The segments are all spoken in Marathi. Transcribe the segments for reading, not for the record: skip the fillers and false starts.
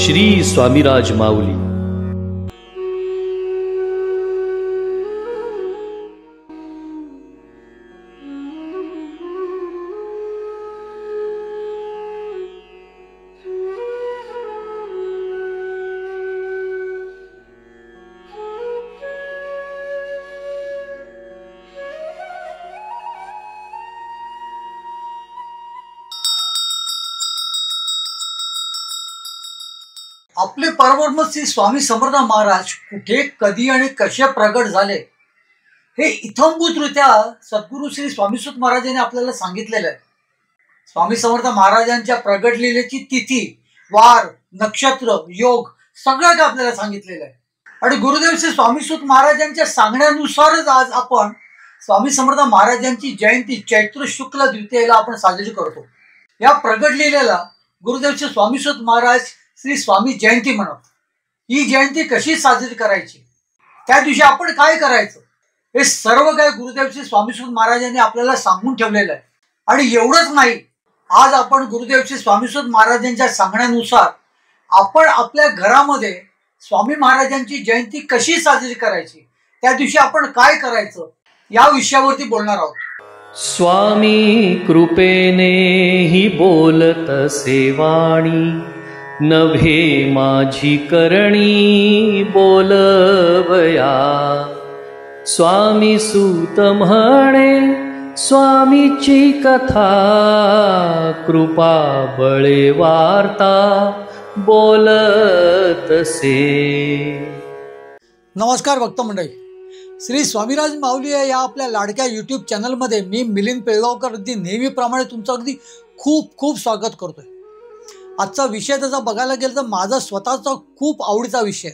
श्री स्वामीराज माऊली. आपले परमहंस श्री स्वामी समर्थ महाराज कुठे कधी आणि कसे प्रगट झाले हे इत्थंभूतरित्या सद्गुरू श्री स्वामीसुत महाराजांनी आपल्याला सांगितलेलं आहे. स्वामी समर्थ महाराजांच्या प्रगट लीलेची तिथी, वार, नक्षत्र, योग सगळं काय आपल्याला सांगितलेलं आहे. आणि गुरुदेव श्री स्वामीसुत महाराजांच्या सांगण्यानुसारच आज आपण स्वामी समर्थ महाराजांची जयंती चैत्र शुक्ल द्वितीयेला आपण साजरी करतो. या प्रगट लीलेला गुरुदेव श्री स्वामीसुत महाराज श्री स्वामी जयंती म्हणत. ही जयंती कशी साजरी करायची, त्या दिवशी आपण काय करायचं, हे सर्व काय गुरुदेव श्री स्वामीसुत महाराजांनी आपल्याला सांगून ठेवलेलं आहे. आणि एवढंच नाही, आज आपण गुरुदेव श्री स्वामीसुत महाराजांच्या सांगण्यानुसार आपण आपल्या घरामध्ये स्वामी महाराजांची जयंती कशी साजरी करायची, त्या दिवशी आपण काय करायचं, या विषयावरती बोलणार आहोत. स्वामी कृपेने ही बोलत सेवाणी, नभे माझी करणी बोलवया. स्वामी सूत म्हणे स्वामीची कथा, कृपा बळे वार्ता बोलतसे. नमस्कार भक्त मंडळी, श्री स्वामीराज माऊली या आपल्या लाडक्या यूट्यूब चॅनलमध्ये मी मिलिंद पेळगावकर अगदी नेहमीप्रमाणे तुमचं अगदी खूप खूप स्वागत करतोय. आजचा विषय त्याचा बघायला गेलं तर माझा स्वतःचा खूप आवडीचा विषय,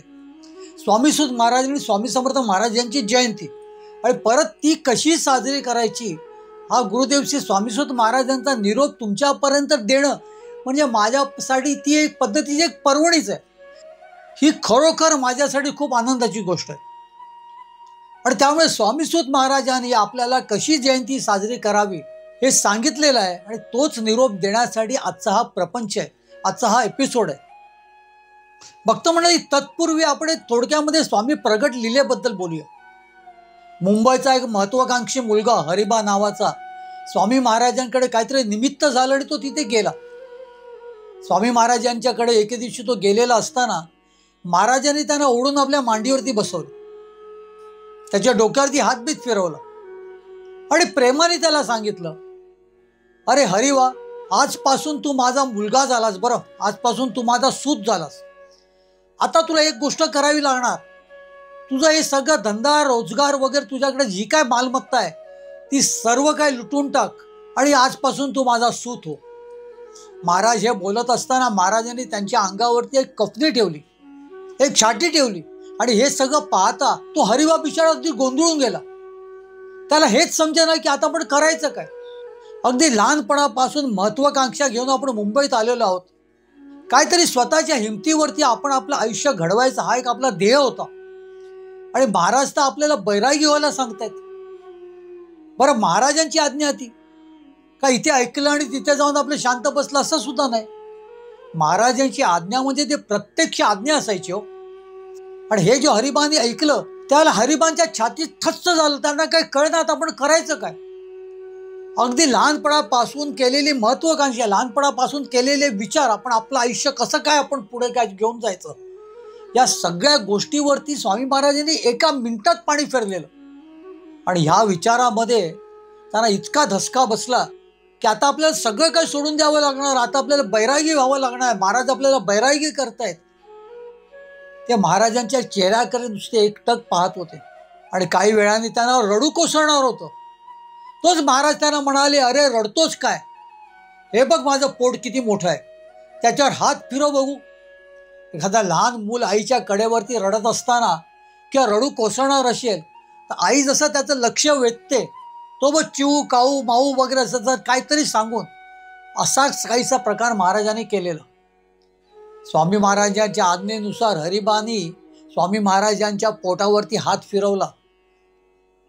स्वामीसुत महाराज आणि स्वामी समर्थ महाराज यांची जयंती आणि परत ती कशी साजरी करायची, हा गुरुदेव श्री स्वामीसुत महाराजांचा निरोप तुमच्यापर्यंत देणं म्हणजे माझ्यासाठी ती एक पद्धतीची एक पर्वणीच आहे. ही खरोखर माझ्यासाठी खूप आनंदाची गोष्ट आहे. आणि त्यामुळे स्वामीसुत महाराजांनी आपल्याला कशी जयंती साजरी करावी हे सांगितलेलं आहे आणि तोच निरोप देण्यासाठी आजचा हा प्रपंच आहे, आजचा हा एपिसोड आहे. भक्त मंडळी, तत्पूर्वी आपण थोडक्यामध्ये स्वामी प्रगट लीलेबद्दल बोलूया. मुंबईचा एक महत्वाकांक्षी मुलगा हरिबा नावाचा स्वामी महाराजांकडे काहीतरी निमित्त झालं आणि तो तिथे गेला. स्वामी महाराजांच्याकडे एके दिवशी तो गेलेला असताना महाराजांनी त्यांना ओढून आपल्या मांडीवरती बसवलं, त्याच्या डोक्यावरती हातबीत फिरवला आणि प्रेमाने त्याला सांगितलं, अरे हरिवा, आजपासून तू माझा मुलगा झालास, बरं, आजपासून तू माझा सूत झालास. आता तुला एक गोष्ट करावी लागणार, तुझं हे सगळं धंदा रोजगार वगैरे तुझ्याकडे जी काय मालमत्ता आहे ती सर्व काय लुटून टाक आणि आजपासून तू माझा सूत हो. महाराज हे बोलत असताना महाराजांनी त्यांच्या अंगावरती एक कफनी ठेवली, एक छाटी ठेवली आणि हे सगळं पाहता तो हरिवा बिचारा अगदी गोंधळून गेला. त्याला हेच समजेना की आता आपण करायचं काय. अगदी लहानपणापासून महत्वाकांक्षा घेऊन आपण मुंबईत आलेलो आहोत. काहीतरी स्वतःच्या हिमतीवरती आपण आपलं आयुष्य घडवायचं हा एक आपला ध्येय होता आणि महाराज तर आपल्याला बैरागी व्हायला सांगतायत. बरं, महाराजांची आज्ञा होती का इथे ऐकलं आणि तिथे जाऊन आपलं शांत बसलं असं सुद्धा नाही. महाराजांची आज्ञा म्हणजे ते प्रत्यक्ष आज्ञा असायची हो. आणि हे जे हरिबाने ऐकलं त्याला हरिबांच्या छातीत ठस्स झालं, त्यांना काय कळणार आता आपण करायचं काय. अगदी लहानपणापासून केलेली महत्वाकांक्षा, लहानपणापासून केलेले विचार, आपण आपलं आयुष्य कसं काय आपण पुढे काय घेऊन जायचं, या सगळ्या गोष्टीवरती स्वामी महाराजांनी एका मिनिटात पाणी फेरलेलं. आणि ह्या विचारामध्ये त्यांना इतका धसका बसला की आता आपल्याला सगळं काय सोडून द्यावं लागणार, आता आपल्याला बैरागी व्हावं लागणार. महाराज आपल्याला बैरागी करतायत. ते महाराजांच्या चेहऱ्याकडे नुसते एकटक पाहत होते आणि काही वेळाने त्यांना रडू कोसळणार होतं. तोच महाराज त्यांना म्हणाले, अरे रडतोच काय, हे बघ माझं पोट किती मोठं आहे, त्याच्यावर हात फिरव बघू. एखादा लहान मूल आईच्या कडेवरती रडत असताना किंवा रडू कोसळणार असेल तर आई जसं त्याचं लक्ष वेधते, तो मग चिऊ काऊ माऊ वगैरे असं काहीतरी सांगून असाच काहीसा प्रकार महाराजांनी केलेला. स्वामी महाराजांच्या आज्ञेनुसार हरिबानी स्वामी महाराजांच्या पोटावरती हात फिरवला.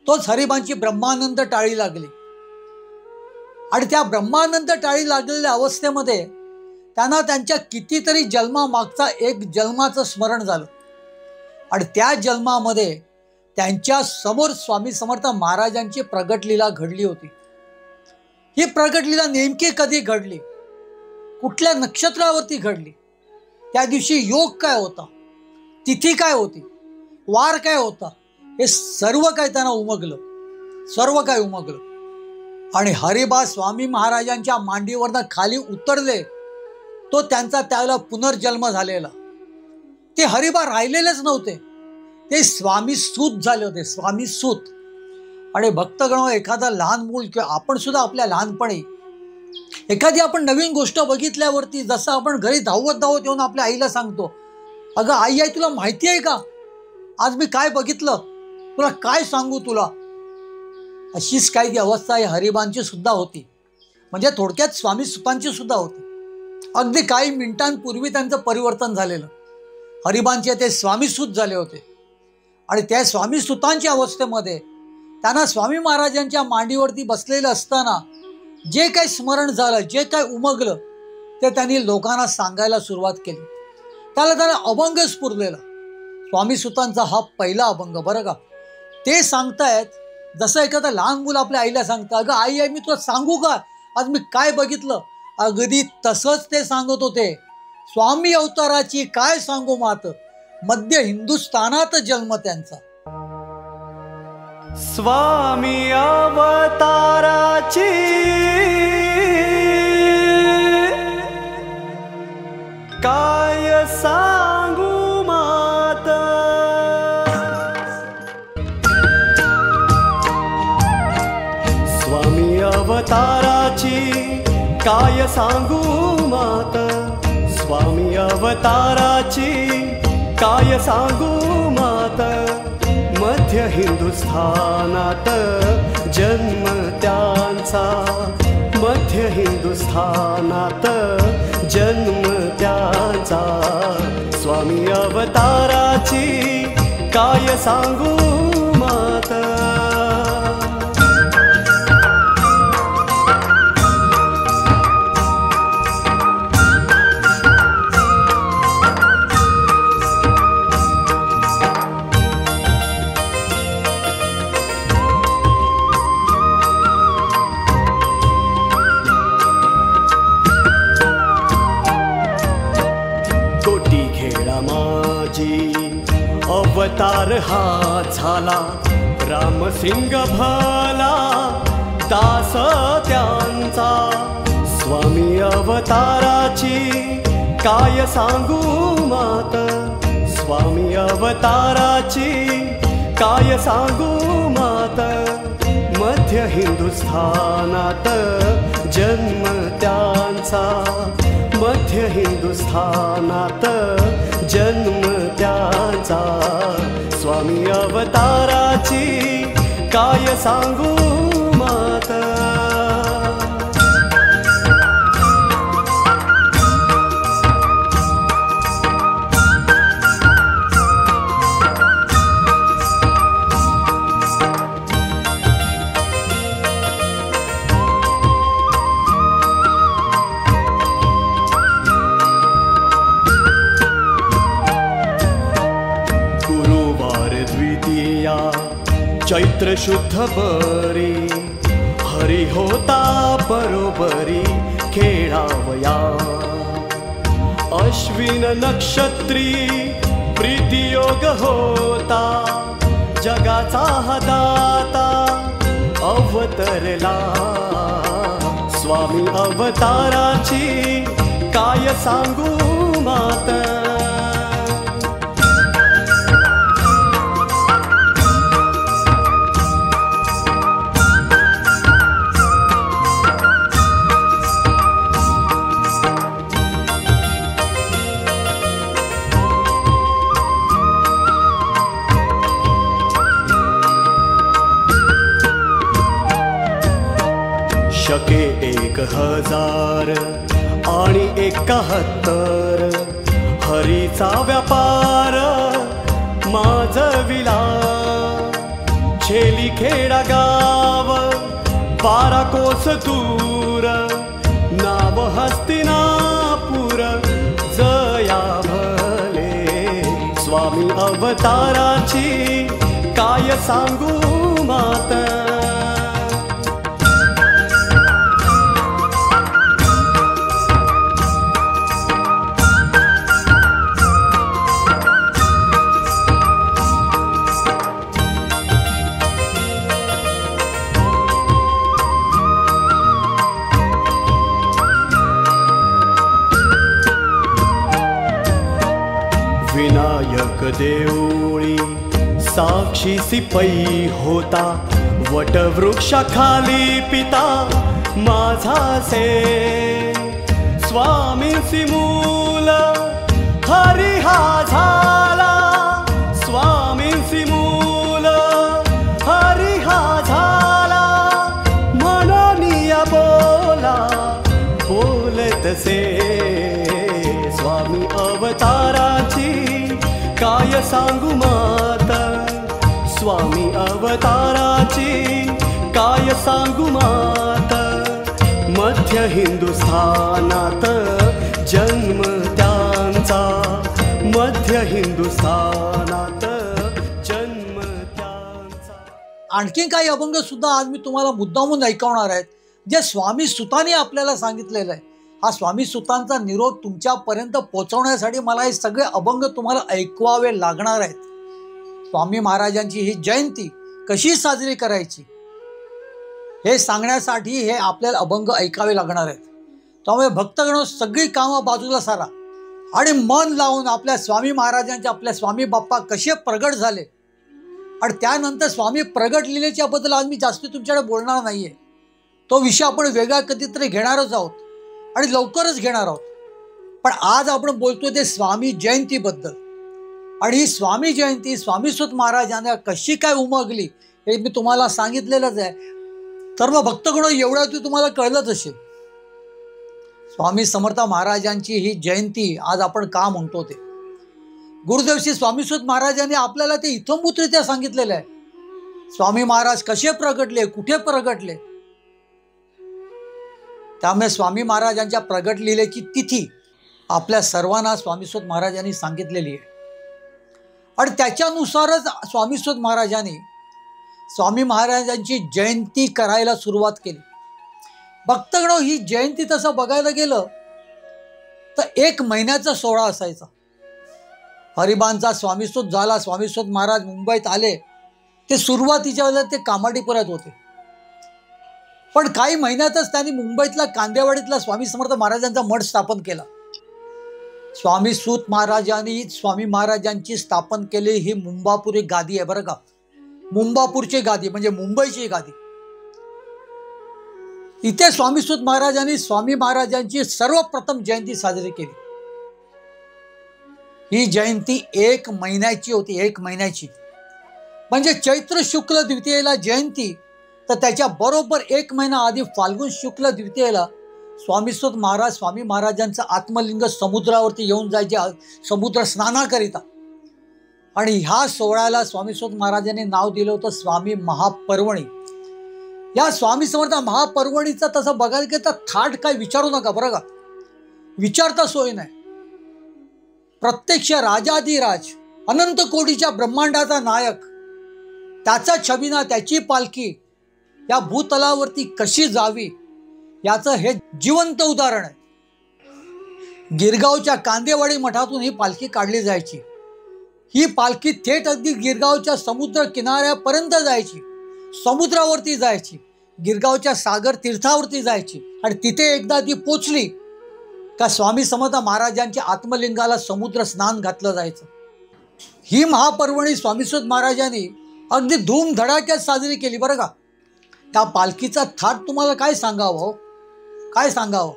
तोच हरिबांची ब्रह्मानंद टाळी लागली. आणि त्या ब्रह्मानंद टाळी लागलेल्या अवस्थेमध्ये त्यांना त्यांच्या कितीतरी जन्मामागचा एक जन्माचं स्मरण झालं आणि त्या जन्मामध्ये त्यांच्या समोर स्वामी समर्थ महाराजांची प्रगटलीला घडली होती. ही प्रगटलीला नेमकी कधी घडली, कुठल्या नक्षत्रावरती घडली, त्या दिवशी योग काय होता, तिथी काय होती, वार काय होता, हे सर्व काय त्यांना उमगलं, सर्व काय उमगलं. आणि हरिबा स्वामी महाराजांच्या मांडीवरनं खाली उतरले. तो त्यांचा त्यावेळेला पुनर्जन्म झालेला. ते हरिबा राहिलेलेच नव्हते, ते स्वामी सूत झाले होते, स्वामी सूत. आणि भक्तगण, एखादा लहान मूल किंवा आपण सुद्धा आपल्या लहानपणी एखादी आपण नवीन गोष्ट बघितल्यावरती जसं आपण घरी धावत धावत येऊन आपल्या आईला सांगतो, अगं आई आई तुला माहिती आहे का आज मी काय बघितलं, तुला काय सांगू तुला. अशीच काही ती अवस्था आहे हरिबांची सुद्धा होती. म्हणजे थोडक्यात स्वामी सुतांची सुद्धा होती. अगदी काही मिनिटांपूर्वी त्यांचं परिवर्तन झालेलं. हरिबांचे ते स्वामी सूत झाले होते आणि त्या स्वामी सुतांच्या अवस्थेमध्ये त्यांना स्वामी महाराजांच्या मांडीवरती बसलेलं असताना जे काही स्मरण झालं, जे काही उमगलं ते त्यांनी लोकांना सांगायला सुरुवात केली. त्याला अभंग स्फुरलेला. स्वामी सुतांचा हा पहिला अभंग बरं का. ते सांगतायत जसं एखादा लहान मुलं आपल्या आईला सांगतं, अगं आई आई मी तुला सांगू का आज मी काय बघितलं. अगदी तसंच ते सांगत होते. स्वामी अवताराची काय सांगू मात, मध्य हिंदुस्थानात जन्म त्यांचा. स्वामी अवताराची काय सांगू मात, स्वामी अवताराची काय सांगू मात, स्वामी अवताराची काय सांगू मात. मध्य हिंदुस्थानात जन्म त्यांचा, मध्य हिंदुस्थानात जन्म त्यांचा. स्वामी अवताराची काय सांगू मात. अवतार हा झाला रामसिंग भला दास त्यांचा. स्वामी अवताराची काय सांगू मात, स्वामी अवताराची काय सांगू मात. मध्य हिंदुस्थानात जन्म त्यांचा, मध्य हिंदुस्थानात जन्म त्यांचा. स्वामी अवताराची काय सांगू मात. चैत्र शुद्ध बरी हरी होता बरोबरी खेळावया. अश्विन नक्षत्री प्रीतियोग होता, जगाचा हा दाता अवतरला. स्वामी अवताराची काय सांगू मात. शके 1000 आणि 71 हरीचा व्यापार माजविला. छेली खेडा गाव 12 कोस दूर नाव हस्तिनापुर जया भले स्वामी अवताराची काय सांगू मात विनायक देऊळी साक्षी सिपई होता वटवृक्षाखाली पिता माझा से स्वामींची मूल हरी हा झाला स्वामींची मूल हरी हा झाला मननिया बोला बोलतसे स्वामी अवताराची काय सांगू माता स्वामी अवताराची काय सांगू माता मध्य हिंदुस्थानात जन्म त्यांचा मध्य हिंदुस्थानात जन्म त्यांचा. आणखीन काही अभंग सुद्धा आज मी तुम्हाला मुद्दामून ऐकवणार आहेत जे स्वामी सुतांनी आपल्याला सांगितलेलं आहे. हा स्वामी सुतांचा निरोप तुमच्यापर्यंत पोहोचवण्यासाठी मला हे सगळे अभंग तुम्हाला ऐकवावे लागणार आहेत. स्वामी महाराजांची ही जयंती कशी साजरी करायची हे सांगण्यासाठी हे आपल्याला अभंग ऐकावे लागणार आहेत. त्यामुळे भक्तगण सगळी कामं बाजूला सारा आणि मन लावून आपल्या स्वामी महाराजांचे आपल्या स्वामी बाप्पा कसे प्रगट झाले आणि त्यानंतर स्वामी प्रगट लीलेच्याबद्दल आज मी जास्त तुमच्याकडे बोलणार नाहीये. तो विषय आपण वेगळा कधीतरी घेणारच आहोत आणि लवकरच घेणार आहोत. पण आज आपण बोलतोय ते स्वामी जयंतीबद्दल. आणि ही स्वामी जयंती स्वामीसुत महाराजांना कशी काय उमगली हे मी तुम्हाला सांगितलेलंच आहे. तर मग भक्तगण एवढं ते तुम्हाला कळलंच असेल. स्वामी समर्थ महाराजांची ही जयंती आज आपण का म्हणतो ते गुरुदेव श्री स्वामीसुत महाराजांनी आपल्याला ते इत्थंभूतरित्या सांगितलेलं आहे. स्वामी महाराज कसे प्रगटले कुठे प्रगटले त्यामुळे स्वामी महाराजांच्या प्रगट लीलेची तिथी आपल्या सर्वांना स्वामीसुत महाराजांनी सांगितलेली आहे. आणि त्याच्यानुसारच स्वामीसुत महाराजांनी स्वामी महाराजांची जयंती करायला सुरुवात केली. भक्तगण ही जयंती तसं बघायला गेलं तर 1 महिन्याचा सोहळा असायचा. हरिबांचा स्वामीसुत झाला. स्वामीसुत महाराज मुंबईत आले. ते सुरुवातीच्या वेळेला ते कामाडीपुरात होते. पण काही महिन्यातच त्यांनी मुंबईतला कांदेवाडीतला स्वामी समर्थ महाराजांचा मठ स्थापन केला. स्वामीसुत महाराजांनी स्वामी महाराजांची स्थापन केली ही मुंबापुरी गादी आहे बरं का. मुंबापूरची गादी म्हणजे मुंबईची गादी. इथे स्वामीसुत महाराजांनी स्वामी महाराजांची सर्वप्रथम जयंती साजरी केली. ही जयंती 1 महिन्याची होती. 1 महिन्याची म्हणजे चैत्र शुक्ल द्वितीयेला जयंती तर त्याच्या बरोबर 1 महिना आधी फाल्गुन शुक्ल द्वितीयेला स्वामीसुत महाराज स्वामी महाराजांचं आत्मलिंग समुद्रावरती येऊन जायचे समुद्र स्नानाकरिता. आणि ह्या सोहळ्याला स्वामीसुत महाराजांनी नाव दिलं होतं स्वामी महापर्वणी. या स्वामी समर्थ महापर्वणीचा तसं बघायला गेलं तर थाट काय विचारू नका बरं का. विचारता सोय नाही. प्रत्यक्ष राजाधिराज अनंत कोटीच्या ब्रह्मांडाचा नायक त्याचा छबिना त्याची पालखी या भूतलावरती कशी जावी याचं हे जिवंत उदाहरण आहे. गिरगावच्या कांदेवाडी मठातून ही पालखी काढली जायची. ही पालखी थेट अगदी गिरगावच्या समुद्र किनाऱ्यापर्यंत जायची. समुद्रावरती जायची. गिरगावच्या सागर तीर्थावरती जायची. आणि तिथे एकदा ती पोचली का स्वामी समर्थ महाराजांच्या आत्मलिंगाला समुद्र स्नान घातलं जायचं. ही महापर्वणी स्वामीसुत महाराजांनी अगदी धूमधडाक्यात साजरी केली बरं का. त्या पालखीचा थाट तुम्हाला काय सांगावं काय सांगावं.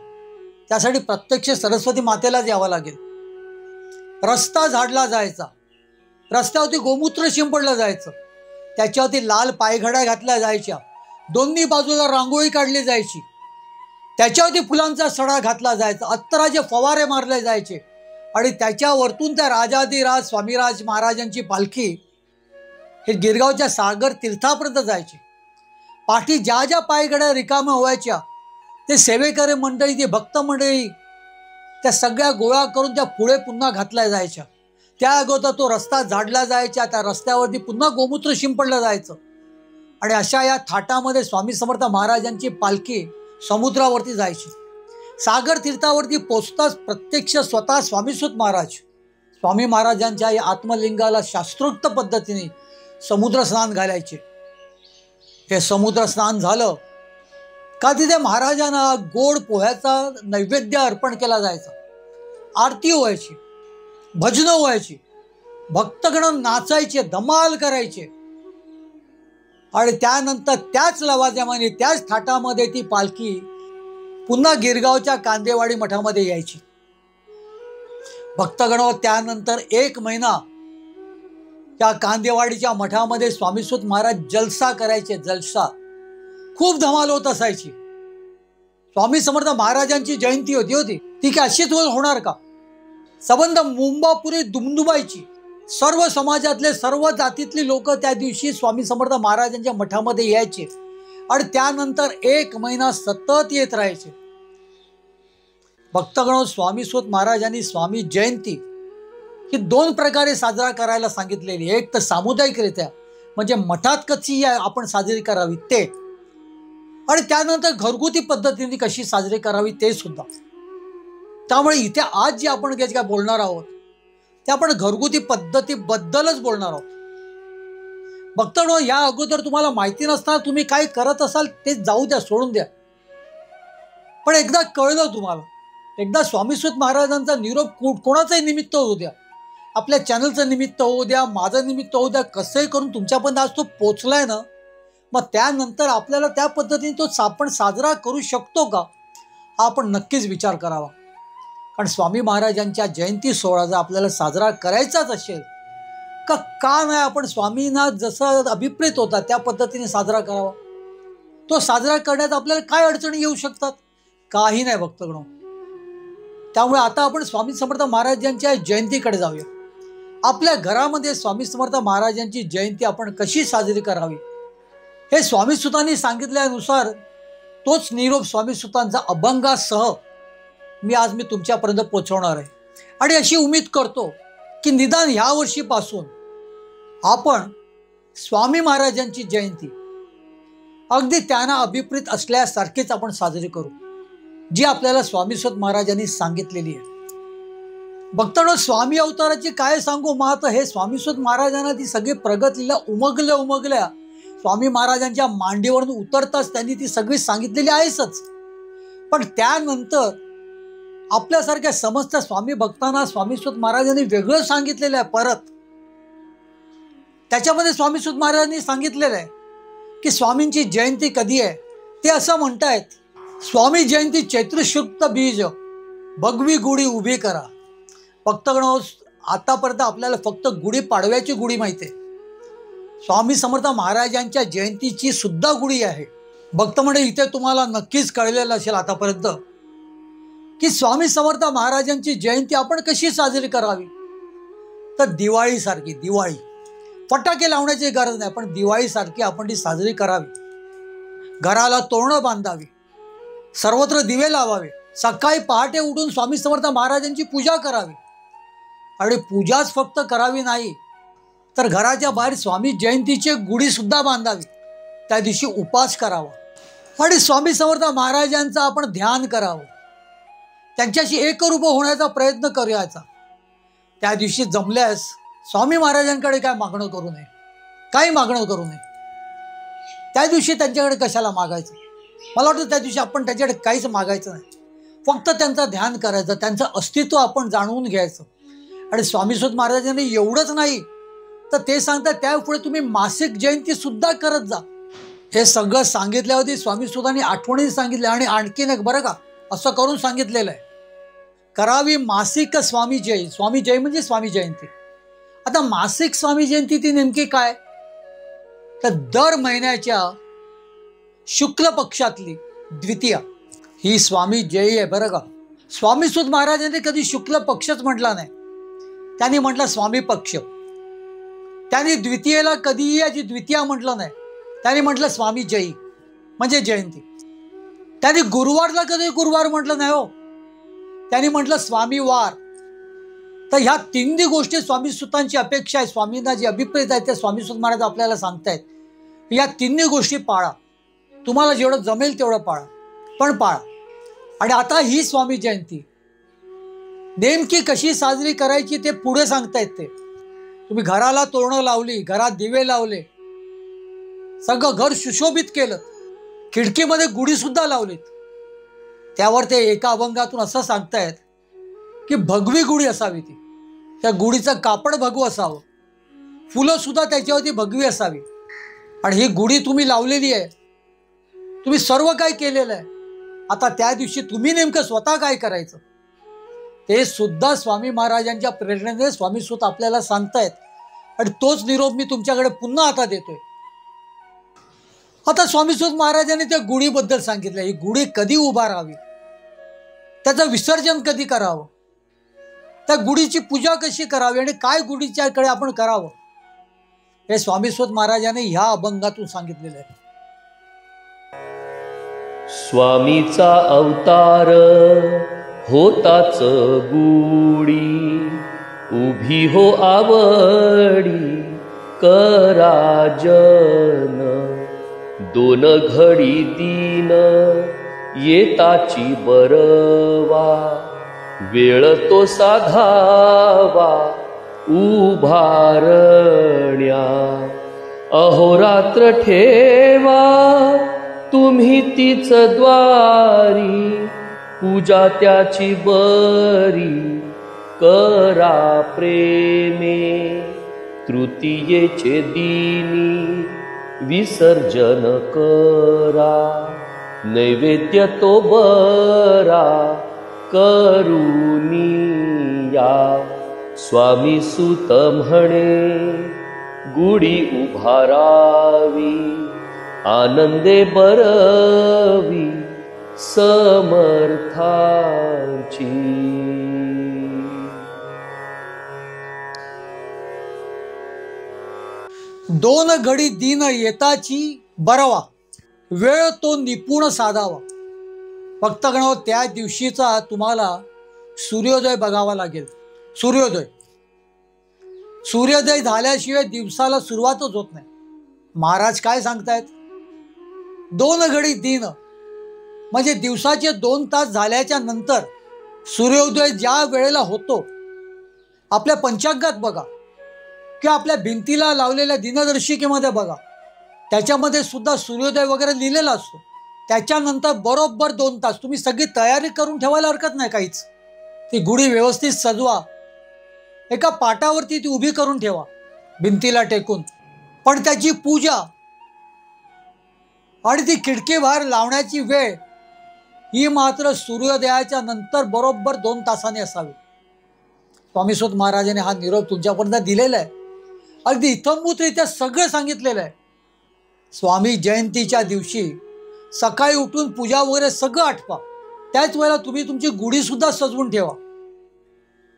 त्यासाठी प्रत्यक्ष सरस्वती मातेलाच यावं लागेल. रस्ता झाडला जायचा. रस्त्यावरती गोमूत्र शिंपडलं जायचं. त्याच्यावरती लाल पायघड्या घातल्या जायच्या. दोन्ही बाजूला रांगोळी काढली जायची. त्याच्यावरती फुलांचा सडा घातला जायचा. अत्तराचे फवारे मारले जायचे. आणि त्याच्यावरतून त्या राजाधिराज स्वामीराज महाराजांची पालखी हे गिरगावच्या सागर तीर्थापर्यंत जायची. पाठी ज्या ज्या पायगड्या रिकाम्या व्हायच्या ते सेवेकरी मंडळी, ते भक्त मंडळी त्या सगळ्या गोळा करून त्या पुढे पुन्हा घातल्या जायच्या. त्या अगोदर तो रस्ता झाडला जायचा, त्या रस्त्यावरती पुन्हा गोमूत्र शिंपडलं जायचं. आणि अशा या थाटामध्ये स्वामी समर्थ महाराजांची पालखी समुद्रावरती जायची. सागर तीर्थावरती पोचताच प्रत्यक्ष स्वतः स्वामीसुत महाराज स्वामी महाराजांच्या या आत्मलिंगाला शास्त्रोक्त पद्धतीने समुद्र स्नान घालायचे. हे समुद्र स्नान झालं का तिथे महाराजांना गोड पोह्याचा नैवेद्य अर्पण केला जायचा. आरती व्हायची, भजनं व्हायची, भक्तगण नाचायचे, धमाल करायचे. आणि त्यानंतर त्याच लवाजमाने त्याच थाटामध्ये ती पालखी पुन्हा गिरगावच्या कांदेवाडी मठामध्ये यायची. भक्तगण त्यानंतर 1 महिना त्या कांदेवाडीच्या मठामध्ये स्वामीसुत महाराज जलसा करायचे. जलसा खूप धमाल होत असायची. स्वामी समर्थ महाराजांची जयंती होती ती काय अशीच होणार का? संबंध मुंबापुरी दुमदुमायची. सर्व समाजातले, सर्व जातीतली लोक त्या दिवशी स्वामी समर्थ महाराजांच्या मठामध्ये यायचे आणि त्यानंतर 1 महिना सतत येत राहायचे. भक्तगण, स्वामीसुत महाराजांनी स्वामी जयंती ही 2 प्रकारे साजरा करायला सांगितलेली. एक तर सामुदायिकरित्या, म्हणजे मठात कशी आपण साजरी करावी ते, आणि त्यानंतर घरगुती पद्धतीने कशी साजरी करावी ते सुद्धा. त्यामुळे इथे आज जे आपण काय बोलणार आहोत ते आपण घरगुती पद्धतीबद्दलच बोलणार आहोत. भक्तगण, या अगोदर तुम्हाला माहिती नसताना तुम्ही काय करत असाल ते जाऊ द्या, सोडून द्या. पण एकदा कळलं तुम्हाला, एकदा स्वामीसुत महाराजांचा निरोप कोणाचाही निमित्त होऊ द्या, आपल्या चॅनलचं निमित्त होऊ द्या, माझं निमित्त होऊ द्या, कसंही करून तुमच्यापर्यंत आज तो पोचलाय ना, मग त्यानंतर आपल्याला त्या पद्धतीने तो आपण साजरा करू शकतो का हा आपण नक्कीच विचार करावा. कारण स्वामी महाराजांच्या जयंती सोहळा जर आपल्याला साजरा करायचाच असेल का नाही आपण स्वामींना जसं अभिप्रेत होता त्या पद्धतीने साजरा करावा. तो साजरा करण्यात आपल्याला काय अडचणी येऊ शकतात? काही नाही भक्तगण. त्यामुळे आता आपण स्वामी समर्थ महाराजांच्या जयंतीकडे जाऊया. आपल्या घरामध्ये स्वामी समर्थ महाराजांची जयंती आपण कशी साजरी करावी हे स्वामीसुतांनी सांगितल्यानुसार तोच निरोप स्वामीसुतांचा अभंगासह मी तुमच्यापर्यंत पोहोचवणार आहे. आणि अशी उम्मीद करतो की निदान ह्या वर्षीपासून आपण स्वामी महाराजांची जयंती अगदी त्यांना अभिप्रेत असल्यासारखीच आपण साजरी करू, जी आपल्याला स्वामीसुत महाराजांनी सांगितलेली आहे. भक्तांनो, स्वामी अवताराची काय सांगू महत्व हे स्वामीसुत महाराजांना ती सगळी प्रगत लीला उमगल्या स्वामी महाराजांच्या मांडीवरून उतरताच त्यांनी ती सगळी सांगितलेली आहेच. पण त्यानंतर आपल्यासारख्या समस्त स्वामी भक्तांना स्वामीसुत महाराजांनी वेगळं सांगितलेलं आहे. परत त्याच्यामध्ये स्वामीसुत महाराजांनी सांगितलेलं आहे की स्वामींची जयंती कधी आहे. ते असं म्हणतायत, स्वामी जयंती चैत्र शुक्ल बीज भगवी गुढी उभी करा. भक्तगण, आतापर्यंत आपल्याला फक्त गुढी पाडव्याची गुढी माहिती आहे. स्वामी समर्थ महाराजांच्या जयंतीची सुद्धा गुढी आहे. भक्तमंडळी, इथे तुम्हाला नक्कीच कळलेलं असेल आतापर्यंत की स्वामी समर्थ महाराजांची जयंती आपण कशी साजरी करावी. तर दिवाळीसारखी, दिवाळी फटाके लावण्याची गरज नाही, पण दिवाळीसारखी आपण ती साजरी करावी. घराला तोरणं बांधावी, सर्वत्र दिवे लावावे, सकाळी पहाटे उठून स्वामी समर्थ महाराजांची पूजा करावी. आणि पूजाच फक्त करावी नाही तर घराच्या बाहेर स्वामी जयंतीची गुढी सुद्धा बांधावी. त्या दिवशी उपास करावा आणि स्वामी समर्थ महाराजांचं आपण ध्यान करावं, त्यांच्याशी एकरूप होण्याचा प्रयत्न करायचा. त्या दिवशी जमल्यास स्वामी महाराजांकडे काय मागणं करू नये, काही मागणं करू नये. त्या दिवशी त्यांच्याकडे कशाला मागायचं? मला वाटतं त्या दिवशी आपण त्याच्याकडे काहीच मागायचं नाही, फक्त त्यांचं ध्यान करायचं, त्यांचं अस्तित्व आपण जाणून घ्यायचं. आणि स्वामीसुत महाराजांनी एवढंच नाही तर ते सांगतात त्यापुढे तुम्ही मासिक जयंती सुद्धा करत जा. हे सगळं सांगितल्यावरती स्वामीसुतांनी आठवणी सांगितल्या आणि आणखीन एक बरं का असं करून सांगितलेलं आहे, करावी मासिक स्वामी जय. स्वामी जय म्हणजे स्वामी जयंती. आता मासिक स्वामी जयंती ती नेमकी काय? तर दर महिन्याच्या शुक्ल पक्षातली द्वितीया ही स्वामी जय आहे बरं का. स्वामीसुत महाराजांनी कधी शुक्ल पक्षच म्हटला नाही, त्यांनी म्हटलं स्वामी पक्ष. त्यांनी द्वितीयेला कधीही याची द्वितीया म्हटलं नाही, त्यांनी म्हटलं स्वामी जयी. म्हणजे जयंती. त्यांनी गुरुवारला कधी गुरुवार म्हटलं नाही हो, त्यांनी म्हटलं स्वामीवार. तर ह्या तिन्ही गोष्टी स्वामी सुतांची अपेक्षा आहे, स्वामींना जे अभिप्रेत आहे ते स्वामी सुत महाराज आपल्याला सांगतायत. या तिन्ही गोष्टी पाळा, तुम्हाला जेवढं जमेल तेवढं पाळा, पण पाळा. आणि आता ही स्वामी जयंती नेमकी कशी साजरी करायची ते पुढे सांगतायत. ते तुम्ही घराला तोरणं लावली, घरात दिवे लावले, सगळं घर सुशोभित केलं, खिडकीमध्ये गुढी सुद्धा लावलीत. त्यावर ते एका अभंगातून असं सांगतायत की भगवी गुढी असावी, ती त्या गुढीचं कापड भगवं असावं, फुलं सुद्धा त्याच्यावरती भगवी असावी. आणि ही गुढी तुम्ही लावलेली आहे, तुम्ही सर्व काय केलेलं आहे. आता त्या दिवशी तुम्ही नेमकं स्वतः काय करायचं ते सुद्धा स्वामी महाराजांच्या प्रेरणेने स्वामी सुत आपल्याला सांगतायत. आणि तोच निरोप मी तुमच्याकडे पुन्हा आता देतोय. आता स्वामी सुत महाराजांनी त्या गुढीबद्दल सांगितलं. ही गुढी कधी उभारावी, त्याचं विसर्जन कधी करावं, त्या गुढीची पूजा कशी करावी आणि काय गुढीच्याकडे आपण करावं, हे स्वामी सुत महाराजांनी ह्या अभंगातून सांगितलेलं आहे. स्वामीचा अवतार होताच गुढी, उभी हो आवडी कराजन, दोन घडी दीन येताची बरवा, वेळ तो साधावा उभारण्या, अहोरात्र ठेवा तुम्ही तीच द्वारी, पूजा त्याची बरी करा प्रेमे, तृतीयेचे दिनी विसर्जन करा, नैवेद्य तो बरा करुनिया. स्वामी सुत म्हणे गुढी उभारावी, आनंदे बरवी समर्थांची. दोन घडी दिन येताची बरवा, वेळ तो निपुण साधावा. भक्तगण, त्या दिवशीचा तुम्हाला सूर्योदय बघावा लागेल. सूर्योदय झाल्याशिवाय दिवसाला सुरुवातच होत नाही. महाराज काय सांगतायत, दोन घडी दिन म्हणजे दिवसाचे 2 तास झाल्याच्या नंतर सूर्योदय ज्या वेळेला होतो, आपल्या पंचांगात बघा किंवा आपल्या भिंतीला लावलेल्या दिनदर्शिकेमध्ये बघा, त्याच्यामध्ये सुद्धा सूर्योदय वगैरे लिहिलेला असतो. त्याच्यानंतर बरोबर 2 तास तुम्ही सगळी तयारी करून ठेवायला हरकत नाही काहीच. ती गुढी व्यवस्थित सजवा, एका पाटावरती ती उभी करून ठेवा भिंतीला टेकून. पण त्याची पूजा आणि ती खिडकी बाहेर लावण्याची वेळ ही मात्र सूर्योदयाच्या नंतर बरोबर 2 तासांनी असावी. स्वामी सुत महाराजांनी हा निरोप तुमच्यापर्यंत दिलेला आहे. अगदी इत्थंभूतरित्या सगळं सांगितलेलं आहे. स्वामी जयंतीच्या दिवशी सकाळी उठून पूजा वगैरे सगळं आटपा. त्याच वेळेला तुम्ही तुमची गुढी सुद्धा सजवून ठेवा,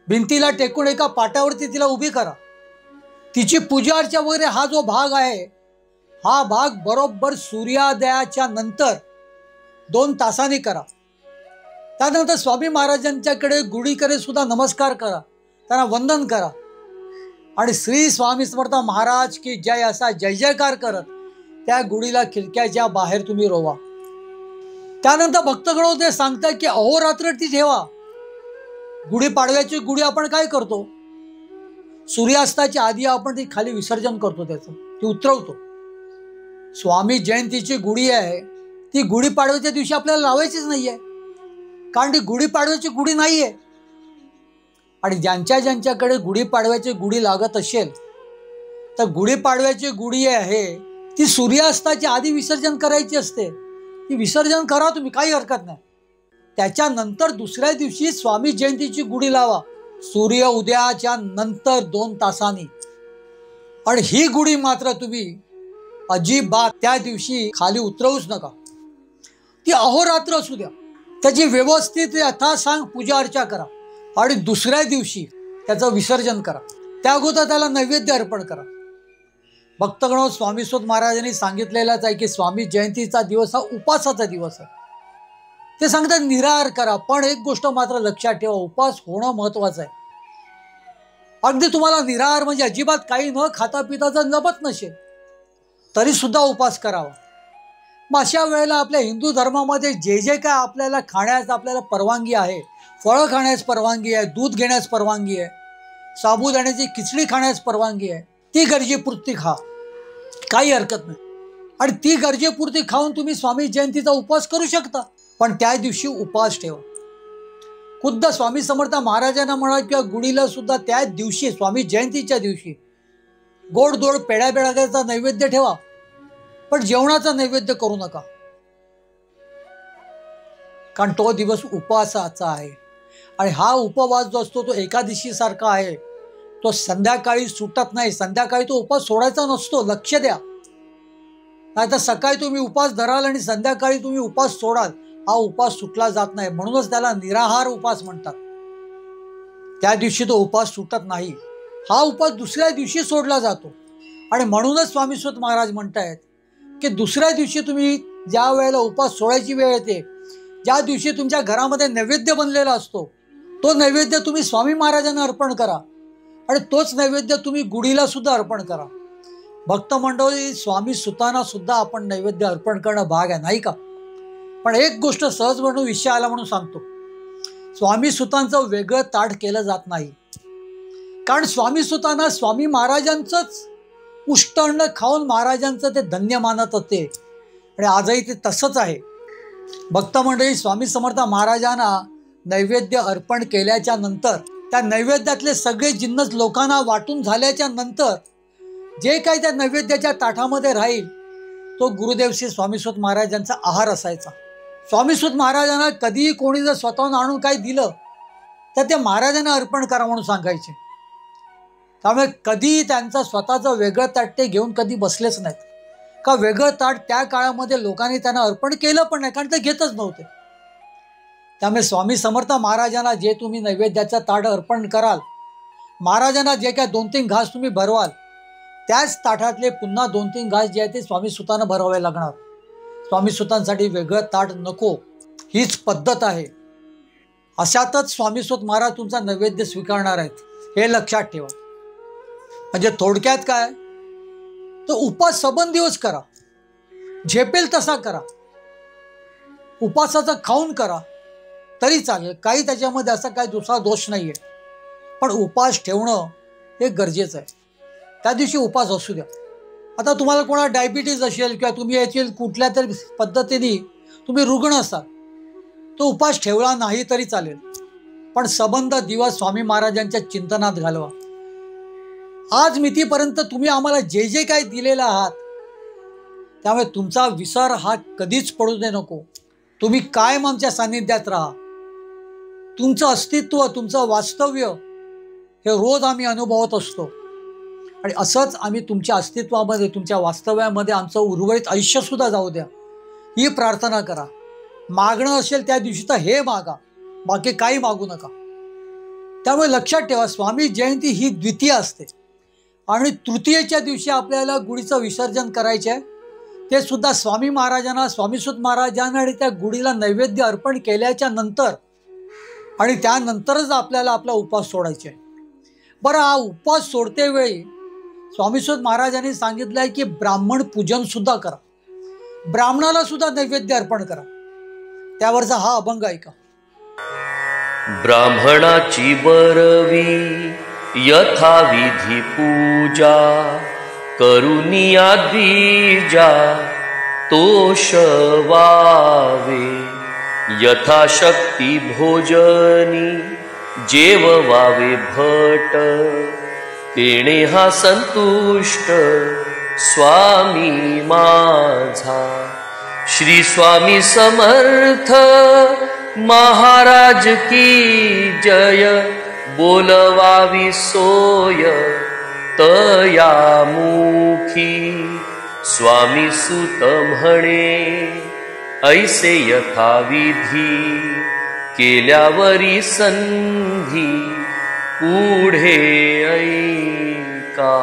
भिंतीला टेकून एका पाटावरती तिला उभी करा. तिची पूजा अर्चा वगैरे हा जो भाग आहे, हा भाग बरोबर सूर्योदयाच्या नंतर 2 तासांनी करा. त्यानंतर स्वामी महाराजांच्याकडे गुढीकडे सुद्धा नमस्कार करा, त्यांना वंदन करा आणि श्री स्वामी समर्थ महाराज की जय असा जय जयकार करत त्या गुढीला खिडक्याच्या बाहेर तुम्ही रोवा. त्यानंतर भक्तगण ते सांगतात की अहोरात्र ती ठेवा. गुढीपाडव्याची गुढी आपण काय करतो, सूर्यास्ताच्या आधी आपण ती खाली विसर्जन करतो, त्याचं ती उतरवतो. स्वामी जयंतीची गुढी आहे, ती गुढीपाडव्याच्या दिवशी आपल्याला लावायचीच नाहीये, कारण ती गुढीपाडव्याची गुढी नाहीये. आणि ज्यांच्याकडे गुढीपाडव्याची गुढी लागत असेल तर गुढीपाडव्याची गुढी आहे ती सूर्यास्ताच्या आधी विसर्जन करायची असते. ती विसर्जन करा तुम्ही, काही हरकत नाही. त्याच्यानंतर दुसऱ्या दिवशी स्वामी जयंतीची गुढी लावा, सूर्य उदयाच्या नंतर 2 तासांनी. आणि ही गुढी मात्र तुम्ही अजिबात त्या दिवशी खाली उतरवूच नका. ती अहोरात्र असू द्या, त्याची व्यवस्थित यथासांग पूजा अर्चा करा आणि दुसऱ्या दिवशी त्याचं विसर्जन करा. त्या अगोदर त्याला नैवेद्य अर्पण करा. भक्तगण, स्वामी सुत महाराजांनी सांगितलेलाच आहे की स्वामी जयंतीचा दिवस हा उपासाचा दिवस आहे. ते सांगतात निराहार करा, पण एक गोष्ट मात्र लक्षात ठेवा, उपास होणं महत्वाचं आहे. अगदी तुम्हाला निराहार म्हणजे अजिबात काही न खाता पिता जर जमत नसेल तरी सुद्धा उपास करावा. मग अशा वेळेला आपल्या हिंदू धर्मामध्ये जे जे काय आपल्याला खाण्यास आपल्याला परवानगी आहे, फळं खाण्यास परवानगी आहे, दूध घेण्यास परवानगी आहे, साबुदाण्याची खिचडी खाण्यास परवानगी आहे, ती गरजेपुरती खा, काही हरकत नाही. आणि ती गरजेपुरती खाऊन तुम्ही स्वामी जयंतीचा उपवास करू शकता, पण त्या दिवशी उपवास ठेवा. खुद्द स्वामी समर्थ महाराजांना म्हणा किंवा गुढीला सुद्धा त्या दिवशी, स्वामी जयंतीच्या दिवशी गोडधोड पेढ्या बेळाचा नैवेद्य ठेवा, पण जेवणाचा नैवेद्य करू नका, कारण तो दिवस उपवासाचा आहे. आणि हा उपवास जो असतो तो एकादशी सारखा आहे, तो संध्याकाळी सुटत नाही. संध्याकाळी तो उपवास सोडायचा नसतो, लक्ष द्या. नाहीतर सकाळी तुम्ही उपवास धराल आणि संध्याकाळी तुम्ही उपवास सोडाल, हा उपवास सुटला जात नाही. म्हणूनच त्याला निराहार उपवास म्हणतात. त्या दिवशी तो उपवास सुटत नाही, हा उपवास दुसऱ्या दिवशी सोडला जातो. आणि म्हणूनच स्वामी सुत महाराज म्हणतायत की दुसऱ्या दिवशी तुम्ही ज्या वेळेला उपवास सोडायची वेळ येते, ज्या दिवशी तुमच्या घरामध्ये नैवेद्य बनलेला असतो, तो नैवेद्य तुम्ही स्वामी महाराजांना अर्पण करा आणि तोच नैवेद्य तुम्ही गुढीला सुद्धा अर्पण करा. भक्त मंडळी, स्वामी सुतांना सुद्धा आपण नैवेद्य अर्पण करणं भाग आहे, नाही का? पण एक गोष्ट सहज म्हणून विषय आला म्हणून सांगतो, स्वामी सुतांचं वेगळं ताट केलं जात नाही, कारण स्वामी सुतांना स्वामी महाराजांचंच उष्टान्न खाऊन महाराजांचं ते धन्य मानत होते. आणि आजही ते तसंच आहे. भक्त मंडळी, स्वामी समर्थ महाराजांना नैवेद्य अर्पण केल्याच्या नंतर, त्या नैवेद्यातले सगळे जिन्नस लोकांना वाटून झाल्याच्या नंतर जे काही त्या नैवेद्याच्या ताटामध्ये राहील तो गुरुदेव श्री स्वामी सुत महाराजांचा आहार असायचा. स्वामी सुत महाराजांना कधीही कोणी जर स्वतःहून आणून काही दिलं तर ते महाराजांना अर्पण करा म्हणून सांगायचे. त्यामुळे कधी त्यांचं स्वतःचं वेगळं ताट ते घेऊन कधी बसलेच नाहीत, का वेगळं ताट त्या काळामध्ये लोकांनी त्यांना अर्पण केलं पण नाही, कारण ते घेतच नव्हते. त्यामुळे स्वामी समर्थ महाराजांना जे तुम्ही नैवेद्याचं ताट अर्पण कराल, महाराजांना जे काय 2-3 घास तुम्ही भरवाल, त्याच ताटातले पुन्हा 2-3 घास जे आहे ते स्वामी सुतांना भरवावे लागणार. स्वामी सुतांसाठी वेगळं ताट नको, हीच पद्धत आहे. अशातच स्वामी सुत महाराज तुमचा नैवेद्य स्वीकारणार आहेत, हे लक्षात ठेवा. म्हणजे थोडक्यात काय, तो उपवास सबंध दिवस करा, झेपेल तसा करा, उपवासाचा खाऊन करा तरी चालेल, काही त्याच्यामध्ये असा काही दुसरा दोष नाही आहे. पण उपवास ठेवणं हे गरजेचं आहे. त्या दिवशी उपवास असू द्या. आता तुम्हाला कोणाला डायबिटीज असेल किंवा तुम्ही याची कुठल्या तरी पद्धतीने तुम्ही रुग्ण असाल, तो उपवास ठेवला नाही तरी चालेल, पण सबंध दिवस स्वामी महाराजांच्या चिंतनात घालवा. आज मितीपर्यंत तुम्ही आम्हाला जे जे काही दिलेलं आहात, त्यामुळे तुमचा विसर हा कधीच पडू दे नको. तुम्ही कायम आमच्या सानिध्यात राहा. तुमचं अस्तित्व, तुमचं वास्तव्य हे रोज आम्ही अनुभवत असतो. आणि असंच आम्ही तुमच्या अस्तित्वामध्ये, तुमच्या वास्तव्यामध्ये आमचं उर्वरित आयुष्यसुद्धा जाऊ द्या, ही प्रार्थना करा. मागणं असेल त्या दिवशी तर हे मागा, बाकी काही मागू नका. त्यामुळे लक्षात ठेवा, स्वामी जयंती ही द्वितीय असते आणि तृतीयेच्या दिवशी आपल्याला गुढीचं विसर्जन करायचे आहे. ते सुद्धा स्वामी महाराजांना, स्वामी सुत महाराजांना आणि त्या गुढीला नैवेद्य अर्पण केल्याच्या नंतर, आणि त्यानंतरच आपल्याला आपला उपवास सोडायचा आहे. बरं, हा उपवास सोडते वेळी स्वामी सुत महाराजांनी सांगितलं आहे की ब्राह्मण पूजन सुद्धा करा, ब्राह्मणाला सुद्धा नैवेद्य अर्पण करा. त्यावरचा हा अभंग ऐका. ब्राह्मणाची बरवी यथाविधी पूजा, करुनिया द्विजा तोषवावे, यथाशक्ती भोजनी जेववावे भट, तेणे हा संतुष्ट स्वामी माझा. श्री स्वामी समर्थ महाराज की जय, बोलवावी सोय तया मुखी. स्वामी सुत म्हणे ऐसे यथाविधी, केल्यावरी संधी पुढे ऐका.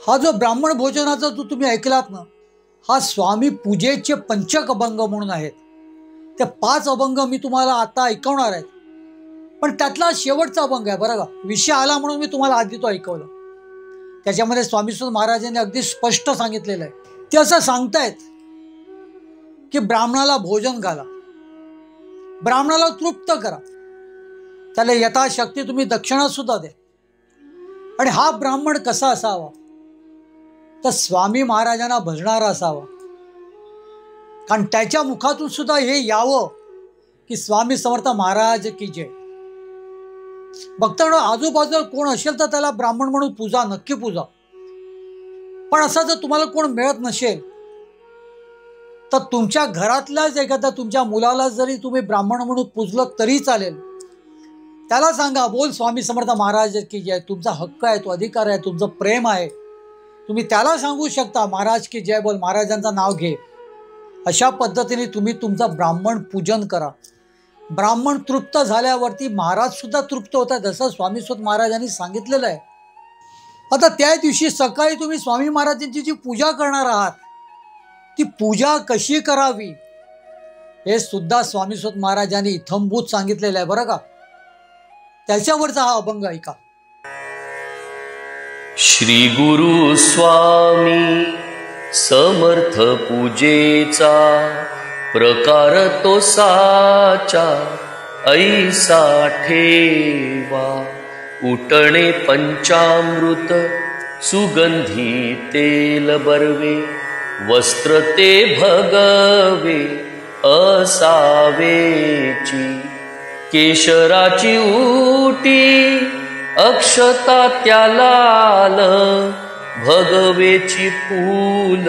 हा जो ब्राह्मण भोजनाचा जो तुम्ही ऐकलात ना, हा स्वामी पूजेचे पंचक अभंग म्हणून आहेत. ते 5 अभंग मी तुम्हाला आता ऐकवणार आहेत, पण त्यातला शेवटचा अभंग आहे बरं का. विषय आला म्हणून मी तुम्हाला आधी तो ऐकवलं. त्याच्यामध्ये स्वामी सुत महाराजांनी अगदी स्पष्ट सांगितलेलं आहे. ते असं सांगतायत की ब्राह्मणाला भोजन घाला, ब्राह्मणाला तृप्त करा, त्याला यथाशक्ती तुम्ही दक्षिणा सुद्धा द्या. आणि हा ब्राह्मण कसा असावा, तर स्वामी महाराजांना भजणारा असावा. कारण त्याच्या मुखातून सुद्धा हे यावं की स्वामी समर्थ महाराज की जय. भक्तांनो, आजूबाजूला कोण असेल तर त्याला ब्राह्मण म्हणून पूजा, नक्की पूजा. पण असं जर तुम्हाला कोण मिळत नसेल तर तुमच्या घरातल्याच एखाद्या तुमच्या मुलाला जरी तुम्ही ब्राह्मण म्हणून पूजलं तरी चालेल. त्याला सांगा, बोल स्वामी समर्थ महाराज की जय. तुमचा हक्क आहे, तो अधिकार आहे, तुमचं प्रेम आहे. तुम्ही त्याला सांगू शकता, महाराज की जय बोल, महाराजांचं नाव घे. अशा पद्धतीने तुम्ही तुमचं ब्राह्मण पूजन करा. ब्राह्मण तृप्त झाल्यावरती महाराज सुद्धा तृप्त होतात, जसं स्वामी सुत महाराजांनी सांगितलेलं आहे. आता त्या दिवशी सकाळी तुम्ही स्वामी महाराजांची जी पूजा करणार आहात, ती पूजा कशी करावी हे सुद्धा स्वामी सुत महाराजांनी इत्थंभूत सांगितलेलं आहे बरं का. त्याच्यावरचा हा अभंग ऐका. श्री गुरु स्वामी समर्थ पूजेचा प्रकार तो साचा ऐसा ठेवा. उटणे पंचामृत सुगंधी तेल बर्वे. वस्त्र ते भगवे असावेची. केशराची उटी अक्षता त्या लाल. भगवेची फूल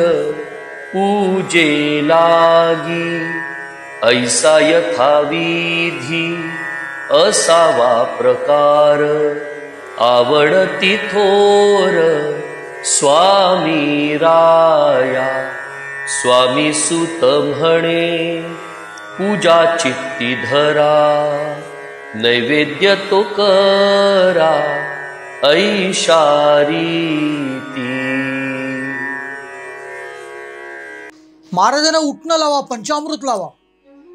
पूजे लागी. ऐसा यथाविधी असावा प्रकार. आवडती थोर स्वामी राया. स्वामी सुत म्हणे पूजा चित्ती धरा. नैवेद्य तो करा ऐशा रीती. महाराजांना उठणं लावा, पंचामृत लावा,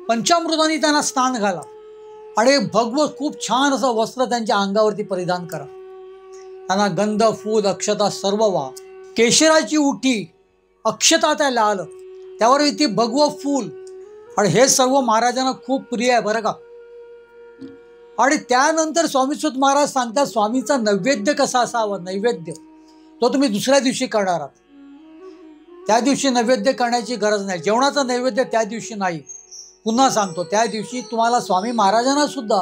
पंचामृताने त्यांना स्नान घाला आणि भगवत खूप छान असं वस्त्र त्यांच्या अंगावरती परिधान करा. त्यांना गंध, फूल, अक्षता सर्व वा. केशराची उठी, अक्षता त्या लाल, त्यावर ती भगव फूल, आणि हे सर्व महाराजांना खूप प्रिय आहे बरं का. आणि त्यानंतर स्वामी सुत महाराज सांगतात स्वामीचा नैवेद्य कसा असावा. नैवेद्य तो तुम्ही दुसऱ्या दिवशी करणार आहात. त्या दिवशी नैवेद्य करण्याची गरज नाही. जेवणाचा नैवेद्य त्या दिवशी नाही. पुन्हा सांगतो, त्या दिवशी तुम्हाला स्वामी महाराजांना सुद्धा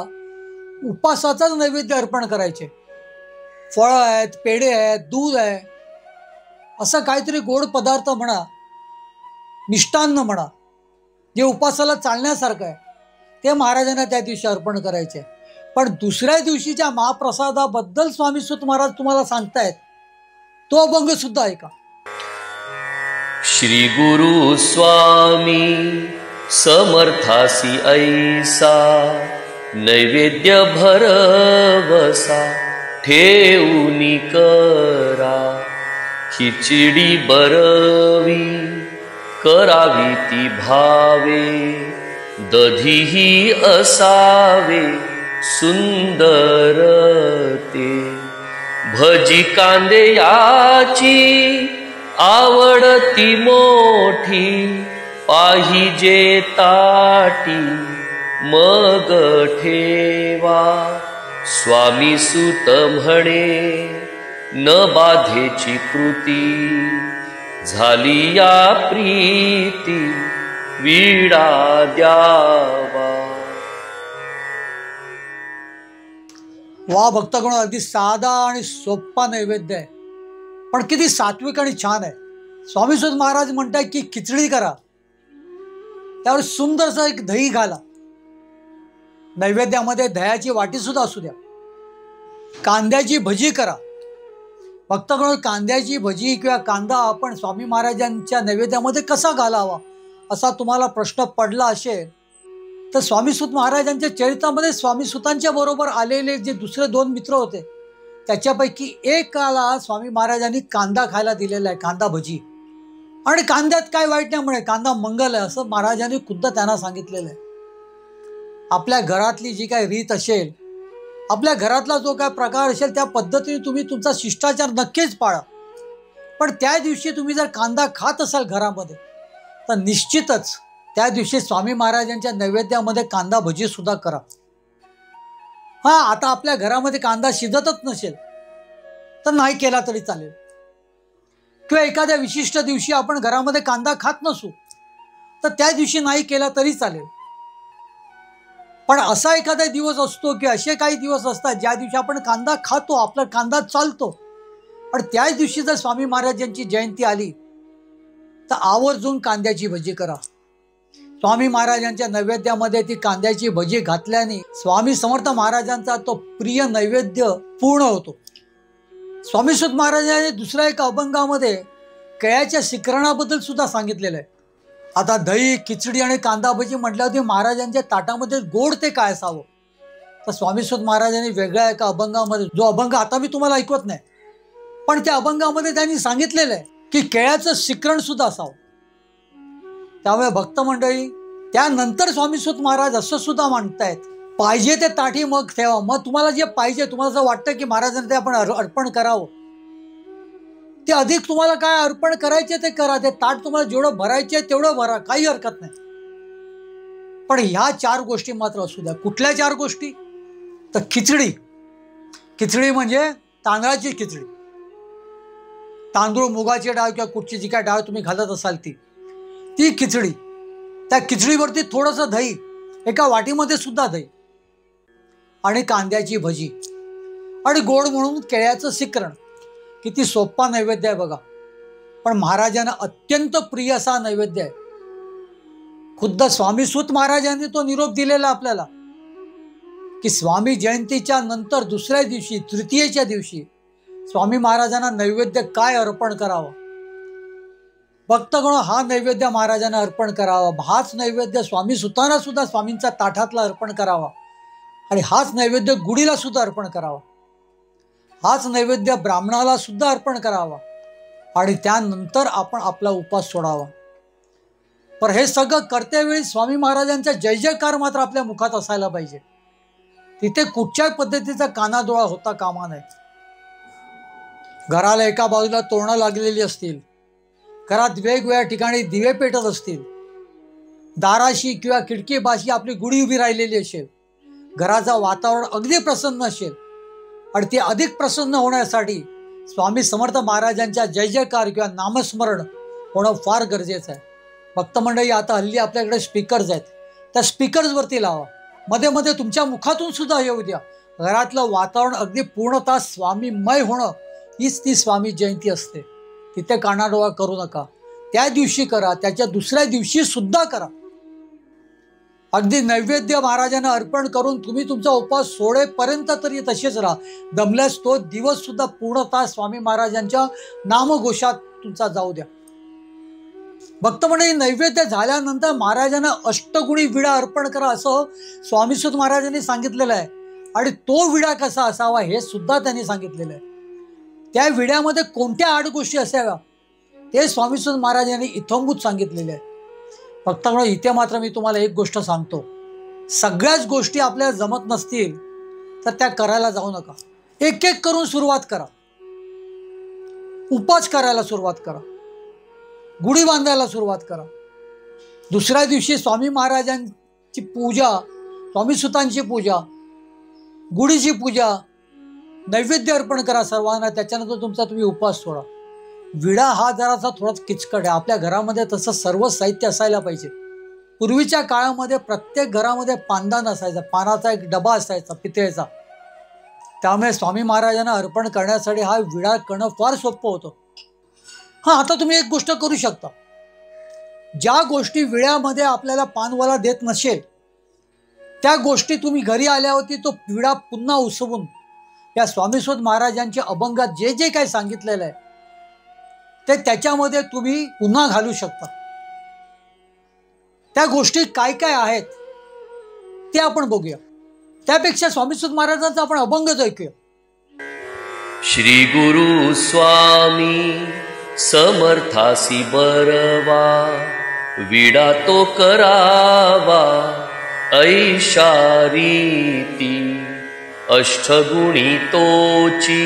उपासाचाच नैवेद्य अर्पण करायचे. फळं आहेत, पेढे आहेत, दूध आहे, असं काहीतरी गोड पदार्थ म्हणा, मिष्टान्न म्हणा, जे उपासाला चालण्यासारखं आहे ते महाराजांना त्या दिवशी अर्पण करायचे. पण दुसऱ्या दिवशीच्या महाप्रसादाबद्दल स्वामी सुत महाराज तुम्हाला सांगतायत, तो अभंग सुद्धा ऐका. श्री गुरु स्वामी समर्थासी ऐसा. नैवेद्य भरवसा ठेऊनी करा. खिचडी बरवी करावी ती भावे. दधीही असावे सुंदर ते. भजी कांदे याची आवडती मोठी. पाहिजे ताटी मग ठेवा. स्वामी सुत म्हणे न बाधेची कृती. झाली या प्रीती विडा द्यावा. वा भक्तगण, अगदी साधा आणि सोपा नैवेद्य आहे, पण किती सात्विक आणि छान आहे. स्वामी सुत महाराज म्हणतात की खिचडी करा, त्यावर सुंदरसं एक दही घाला. नैवेद्यामध्ये दह्याची वाटी सुद्धा असू द्या. कांद्याची भजी करा. भक्तगण, कांद्याची भजी किंवा कांदा आपण स्वामी महाराजांच्या नैवेद्यामध्ये कसा घालावा असा तुम्हाला प्रश्न पडला असेल तर स्वामी सुत महाराजांच्या चरित्रामध्ये स्वामी सुतांच्या बरोबर आलेले जे दुसरे 2 मित्र होते त्याच्यापैकी एकाला स्वामी महाराजांनी कांदा खायला दिलेला आहे, कांदा भजी. आणि कांद्यात काय वाईट नाही म्हणे, कांदा मंगल आहे असं महाराजांनी खुद्द त्यांना सांगितलेलं आहे. आपल्या घरातली जी काय रीत असेल, आपल्या घरातला जो काय प्रकार असेल त्या पद्धतीने तुम्ही तुमचा शिष्टाचार नक्कीच पाळा. पण त्या दिवशी तुम्ही जर कांदा खात असाल घरामध्ये तर निश्चितच त्या दिवशी स्वामी महाराजांच्या नैवेद्यामध्ये कांदा भजी सुद्धा करा. आता आपल्या घरामध्ये कांदा शिजतच नसेल तर नाही केला तरी चालेल. किंवा एखाद्या विशिष्ट दिवशी आपण घरामध्ये कांदा खात नसू तर त्या दिवशी नाही केला तरी चालेल. पण असा एखादा दिवस असतो की असे काही दिवस असतात ज्या दिवशी आपण कांदा खातो, आपला कांदा चालतो, पण त्याच दिवशी जर स्वामी महाराजांची जयंती आली तर आवर्जून कांद्याची भजी करा. स्वामी महाराजांच्या नैवेद्यामध्ये ती कांद्याची भजी घातल्याने स्वामी समर्थ महाराजांचा तो प्रिय नैवेद्य पूर्ण होतो. स्वामी सुत महाराजांनी दुसऱ्या एका अभंगामध्ये केळ्याच्या शिकरणाबद्दल सुद्धा सांगितलेलं आहे. आता दही, खिचडी आणि कांदा भजी म्हटल्यावरती महाराजांच्या ताटामध्ये गोड ते काय असावं, तर स्वामी सुत महाराजांनी वेगळ्या एका अभंगामध्ये, जो अभंग आता मी तुम्हाला ऐकवत नाही, पण त्या अभंगामध्ये त्यांनी सांगितलेलं आहे की केळ्याचं शिकरण सुद्धा असावं. त्यामुळे भक्त मंडळी, त्यानंतर स्वामी सुत महाराज असं सुद्धा म्हणतायत, पाहिजे ते ताठी मग ठेवा. मग तुम्हाला जे पाहिजे, तुम्हाला जर वाटतं की महाराजांना ते आपण अर्पण करावं, ते अधिक तुम्हाला काय अर्पण करायचे ते करा. ते ताट तुम्हाला जेवढं भरायचे तेवढं भरा, काही हरकत नाही. पण ह्या 4 गोष्टी मात्र असू द्या. कुठल्या 4 गोष्टी? तर खिचडी. खिचडी म्हणजे तांदळाची खिचडी. तांदूळ, मुगाची डाळ किंवा कुठची जी काय डाळ तुम्ही घालत असाल ती खिचडी. त्या खिचडीवरती थोडंसं दही, एका वाटीमध्ये सुद्धा दही, आणि कांद्याची भजी, आणि गोड म्हणून केळ्याचं शिकरण. किती सोपा नैवेद्य आहे बघा, पण महाराजांना अत्यंत प्रिय असा नैवेद्य आहे. खुद्द स्वामी सुत महाराजांनी तो निरोप दिलेला आपल्याला की स्वामी जयंतीच्या नंतर दुसऱ्या दिवशी, तृतीयेच्या दिवशी स्वामी महाराजांना नैवेद्य काय अर्पण करावं. भक्तगण, हा नैवेद्य महाराजांना अर्पण करावा. हाच नैवेद्य स्वामी सुतांना सुद्धा स्वामींचा ताठातला अर्पण करावा, आणि हाच नैवेद्य गुढीला सुद्धा अर्पण करावा. हाच नैवेद्य ब्राह्मणाला सुद्धा अर्पण करावा, आणि त्यानंतर आपण आपला उपास सोडावा. पण हे सगळं करतेवेळी स्वामी महाराजांचा जय जयकार मात्र आपल्या मुखात असायला पाहिजे. तिथे कुठच्याही पद्धतीचा कानाडोळा होता कामा नये. घराला एका बाजूला तोरणं लागलेली असतील, घरात वेगवेगळ्या ठिकाणी दिवे पेटत असतील, दाराशी किंवा खिडकीपाशी आपली गुढी उभी राहिलेली असेल, घराचं वातावरण अगदी प्रसन्न असेल, आणि ते अधिक प्रसन्न होण्यासाठी स्वामी समर्थ महाराजांच्या जय जयकार किंवा नामस्मरण होणं फार गरजेचं आहे. भक्त मंडळी, आता हल्ली आपल्याकडे स्पीकर्स आहेत, त्या स्पीकर्सवरती लावा. मध्ये मध्ये तुमच्या मुखातून सुद्धा येऊ द्या. घरातलं वातावरण अगदी पूर्णतः स्वामीमय होणं हीच ती स्वामी जयंती असते. तिथे कानाडोळा करू नका. त्या दिवशी करा, त्याच्या दुसऱ्या दिवशी सुद्धा करा. अगदी नैवेद्य महाराजांना अर्पण करून तुम्ही तुमचा उपास सोडेपर्यंत तरी तसेच राहा. दमल्यास तो दिवस सुद्धा पूर्णतः स्वामी महाराजांच्या नामघोषात तुमचा जाऊ द्या. भक्तमंडळी, नैवेद्य झाल्यानंतर महाराजांना अष्टगुणी विडा अर्पण करा असं स्वामीसुत महाराजांनी सांगितलेलं आहे. आणि तो विडा कसा असावा हे सुद्धा त्यांनी सांगितलेलं आहे. त्या विड्यामध्ये कोणत्या 8 गोष्टी असाव्या ते स्वामीसुत महाराजांनी इत्थंभूत सांगितलेले आहे. भक्तांनो, इथे मात्र मी तुम्हाला एक गोष्ट सांगतो, सगळ्याच गोष्टी आपल्याला जमत नसतील तर त्या करायला जाऊ नका. एक एक करून सुरुवात करा. उपास करायला सुरुवात करा, गुढी बांधायला सुरुवात करा. दुसऱ्या दिवशी स्वामी महाराजांची पूजा, स्वामी सुतांची पूजा, गुढीची पूजा, नैवेद्य अर्पण करा सर्वांना. त्याच्यानंतर तुमचा तुम्ही उपास सोडा. विडा हा जरासा थोडा किचकट आहे. आपल्या घरामध्ये तसं सर्व साहित्य असायला पाहिजे. पूर्वीच्या काळामध्ये प्रत्येक घरामध्ये पानदान असायचा, पानाचा एक डबा असायचा पितळेचा. त्यामुळे स्वामी महाराजांना अर्पण करण्यासाठी हा विडा करणं फार सोपं होतं. आता तुम्ही एक गोष्ट करू शकता. ज्या गोष्टी विड्यामध्ये आपल्याला पानवाला देत नसेल त्या गोष्टी तुम्ही घरी आल्यावरती तो विडा पुन्हा उसवून या स्वामीसुत महाराजांच्या अभंगात जे जे काही सांगितलेलं आहे ते त्याच्यामध्ये तुम्ही पुन्हा घालू शकता. त्या गोष्टी काय काय आहेत ते आपण बघूया. त्यापेक्षा स्वामीसुत महाराजांचा आपण अभंगच ऐकूया. श्री गुरु स्वामी समर्थासी बरवा, विडा तो करावा ऐशा रीती, अष्टगुणी तोची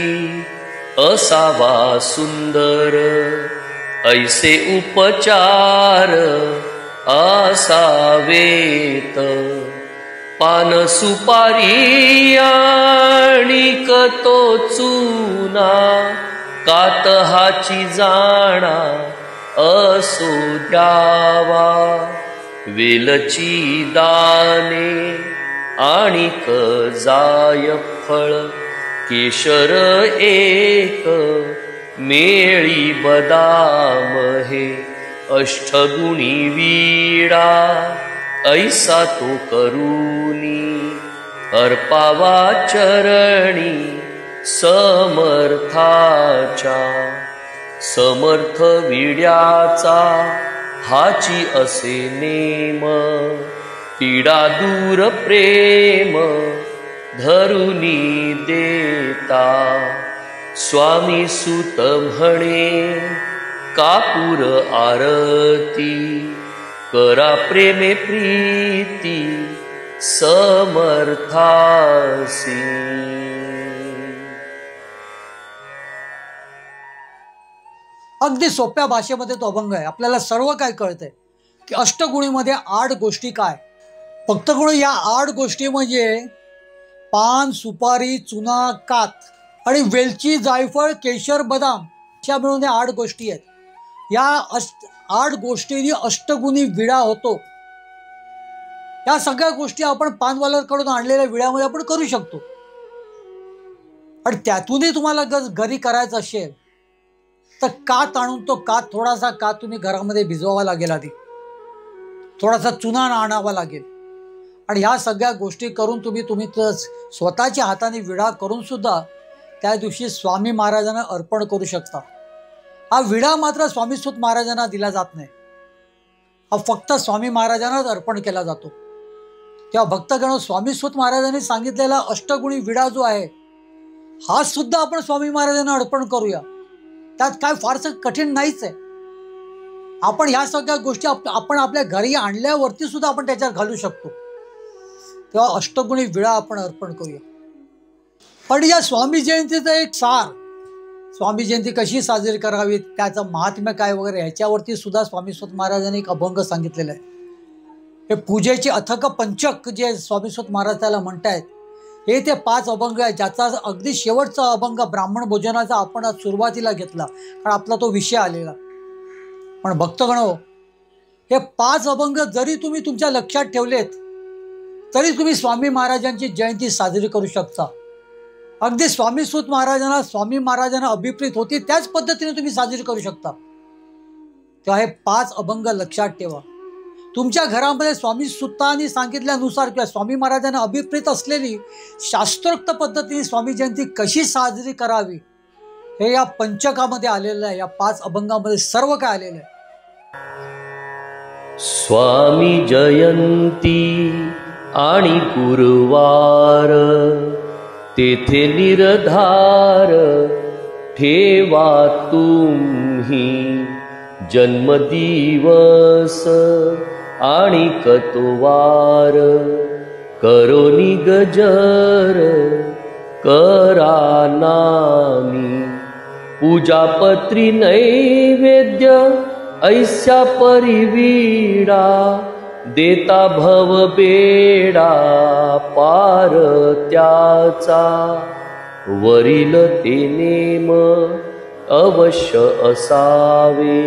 असावा सुंदर, ऐसे उपचार आसावेत, पान सुपारी आणिक तो चुना, कातहाची जाणा असो द्यावा, वेलची दाने आणिक जायफळ, केशर एक मेळी बदाम हे, अष्टगुणी विडा ऐसा तो करूनी, अर्पावा चरणी समर्थाच्या, समर्थ विड्याचा हाची असे नेम, पीडा दूर प्रेम धरुनी देता, स्वामी सुत म्हणे कापूर आरती, करा प्रेमे प्रीती समर्थासी. अगदी सोप्या भाषेमध्ये तो अभंग आहे. आपल्याला सर्व काय कळतंय की अष्टगुणीमध्ये 8 गोष्टी काय. भक्तगुण या 8 गोष्टी म्हणजे पान, सुपारी, चुना, कात आणि वेलची, जायफळ, केशर, बदाम अशा मिळून 8 गोष्टी आहेत. या 8 गोष्टींनी अष्टगुणी विडा होतो. या सगळ्या गोष्टी आपण पानवाल्याकडून आणलेल्या विड्यामध्ये आपण करू शकतो. आणि त्यातूनही तुम्हाला घरी करायचं असेल तर कात आणून तो थोडासा कात तुम्ही घरामध्ये भिजवावा लागेल. आधी थोडासा चुना आणावा लागेल. आणि ह्या सगळ्या गोष्टी करून तुम्ही स्वतःच्या हाताने विडा करून सुद्धा त्या दिवशी स्वामी महाराजांना अर्पण करू शकता. हा विडा मात्र स्वामी सुत महाराजांना दिला जात नाही. हा फक्त स्वामी महाराजांनाच अर्पण केला जातो. तेव्हा भक्तगण, स्वामी सुत महाराजांनी सांगितलेला अष्टगुणी विडा जो आहे हा सुद्धा आपण स्वामी महाराजांना अर्पण करूया. त्यात काय फारसं कठीण नाहीच आहे. आपण ह्या सगळ्या गोष्टी आपण आपल्या घरी आणल्यावरती सुद्धा आपण त्याच्यात घालू शकतो. तेव्हा अष्टगुणी विडा आपण अर्पण करूया. पण या स्वामी जयंतीचं एक सार, स्वामी जयंती कशी साजरी करावी, त्याचं महात्म्य काय वगैरे ह्याच्यावरती सुद्धा स्वामी सुत महाराजांनी एक अभंग सांगितलेला आहे. हे पूजेचे अथक पंचक जे स्वामी सुत महाराज त्याला म्हणतायत, हे ते 5 अभंग आहेत. ज्याचा अगदी शेवटचा अभंग ब्राह्मण भोजनाचा आपण आज सुरुवातीला घेतला कारण आपला तो विषय आलेला. पण भक्तगणो, हे 5 अभंग जरी तुम्ही तुमच्या लक्षात ठेवलेत तरी तुम्ही स्वामी महाराजांची जयंती साजरी करू शकता. अगदी स्वामी सुत महाराजांना अभिप्रेत होती त्याच पद्धतीने तुम्ही साजरी करू शकता. तेव्हा हे 5 अभंग लक्षात ठेवा. तुमच्या घरामध्ये स्वामी सुतांनी सांगितल्यानुसार किंवा स्वामी महाराजांना अभिप्रेत असलेली शास्त्रोक्त पद्धतीने स्वामी जयंती कशी साजरी करावी हे या पंचकामध्ये आलेलं आहे. या 5 अभंगामध्ये सर्व काय आलेलं आहे. स्वामी जयंती आणि गुरुवार, तेथे निर्धार ठेवा तुम्ही, जन्मदिवस आणि कतवार, करोनी गजर करा नामी, पूजापत्री नैवेद्य ऐस्या परिवीडा, देता भव बेडा पार त्याचा, वरील ते नेम अवश्य असावे,